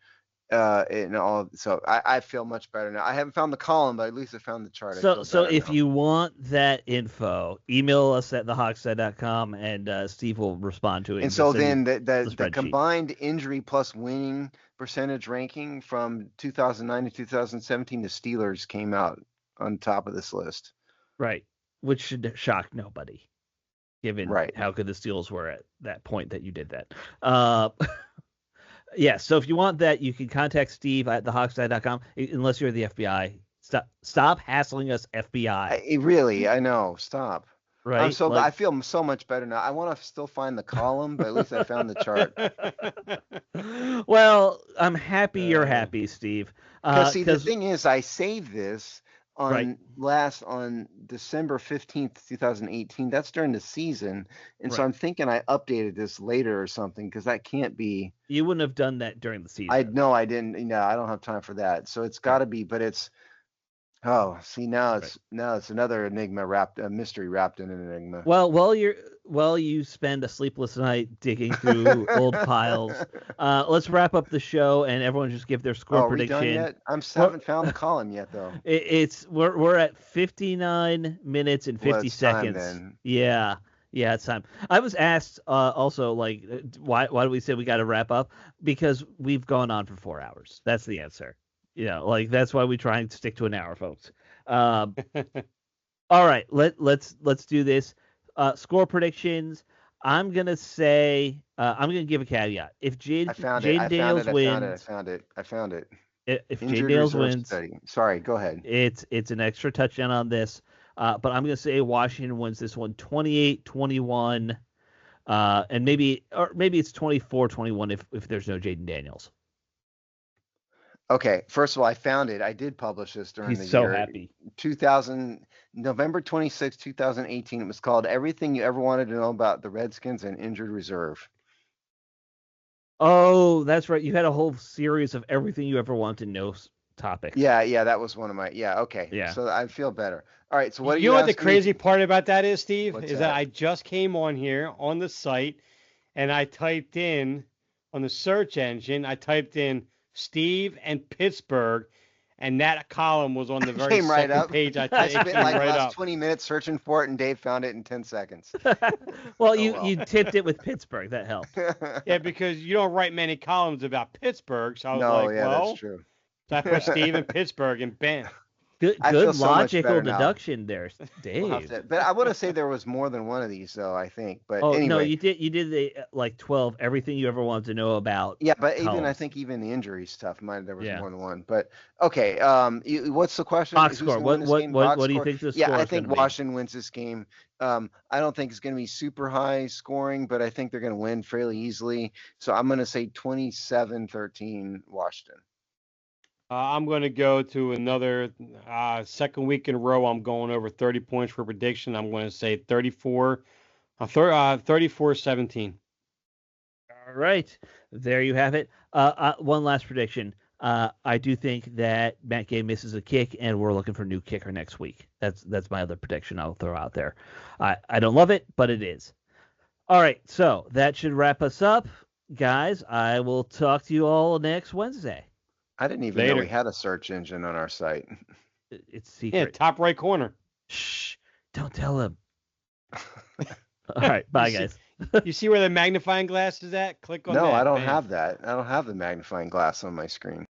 and all. So I feel much better now. I haven't found the column, but at least I found the chart. So if you want that info, email us at thehawkside.com and Steve will respond to it. And so then the combined injury plus winning percentage ranking from 2009 to 2017, the Steelers came out on top of this list. Right. Which should shock nobody, given how good the Steelers were at that point that you did that. Yeah, so if you want that, you can contact Steve at thehawkside.com, unless you're the FBI. Stop hassling us, FBI. I know. Stop. Right. I feel so much better now. I want to still find the column, but at least I found the chart. Well, I'm happy you're happy, Steve. Because the thing is, I saved this on December 15th, 2018. That's during the season. And so I'm thinking I updated this later or something, because that can't be. You wouldn't have done that during the season. I didn't. I don't have time for that. So it's got to be, but it's. Oh, see, now it's another enigma mystery wrapped in an enigma. Well, while you spend a sleepless night digging through old files, let's wrap up the show and everyone just give their score prediction. Are we done yet? I haven't found the column yet, though. We're at 59 minutes and 50 seconds. Time, then. Yeah, it's time. I was asked also, like, why do we say we got to wrap up? Because we've gone on for 4 hours. That's the answer. Like, that's why we try and stick to an hour, folks. All right, let's do this. Score predictions. I'm gonna say I'm gonna give a caveat. If Jaden Daniels wins, I found it. If Jaden Daniels wins, study. Sorry, go ahead. It's an extra touchdown on this. But I'm gonna say Washington wins this one 28-21, and maybe it's 24-21 if there's no Jaden Daniels. Okay, first of all, I found it. I did publish this during the year. He's so happy. November 26, 2018. It was called Everything You Ever Wanted to Know About the Redskins and Injured Reserve. Oh, that's right. You had a whole series of everything you ever wanted to know topics. Yeah, that was one of my. Yeah, okay. Yeah. So I feel better. All right. So what do you know what the crazy part about that is, Steve? What's is that I just came on here on the site and I typed in on the search engine. I typed in Steve and Pittsburgh, and that column was on the very second page. I spent like the last 20 minutes searching for it, and Dave found it in 10 seconds. Well, you tipped it with Pittsburgh. That helped. Yeah, because you don't write many columns about Pittsburgh, so I was that's true. So I put Steve and Pittsburgh and bam. Good logical deduction there, Dave. But I want to say there was more than one of these, though, I think. But anyway. No, you did the 12 everything you ever wanted to know about. Yeah, but I think even the injury stuff there was more than one. But okay, what's the question? Box score. What do you think the score? Yeah, I think Washington wins this game. I don't think it's going to be super high scoring, but I think they're going to win fairly easily. So I'm going to say 27-13 Washington. I'm going to go to another second week in a row. I'm going over 30 points for prediction. I'm going to say 34-17. All right. There you have it. One last prediction. I do think that Matt Gay misses a kick, and we're looking for a new kicker next week. That's my other prediction I'll throw out there. I don't love it, but it is. All right. So that should wrap us up. Guys, I will talk to you all next Wednesday. I didn't even know we had a search engine on our site. It's secret. Yeah, top right corner. Shh, don't tell him. All right, bye, guys. You see where the magnifying glass is at? Click on that. No, I don't have that. I don't have the magnifying glass on my screen.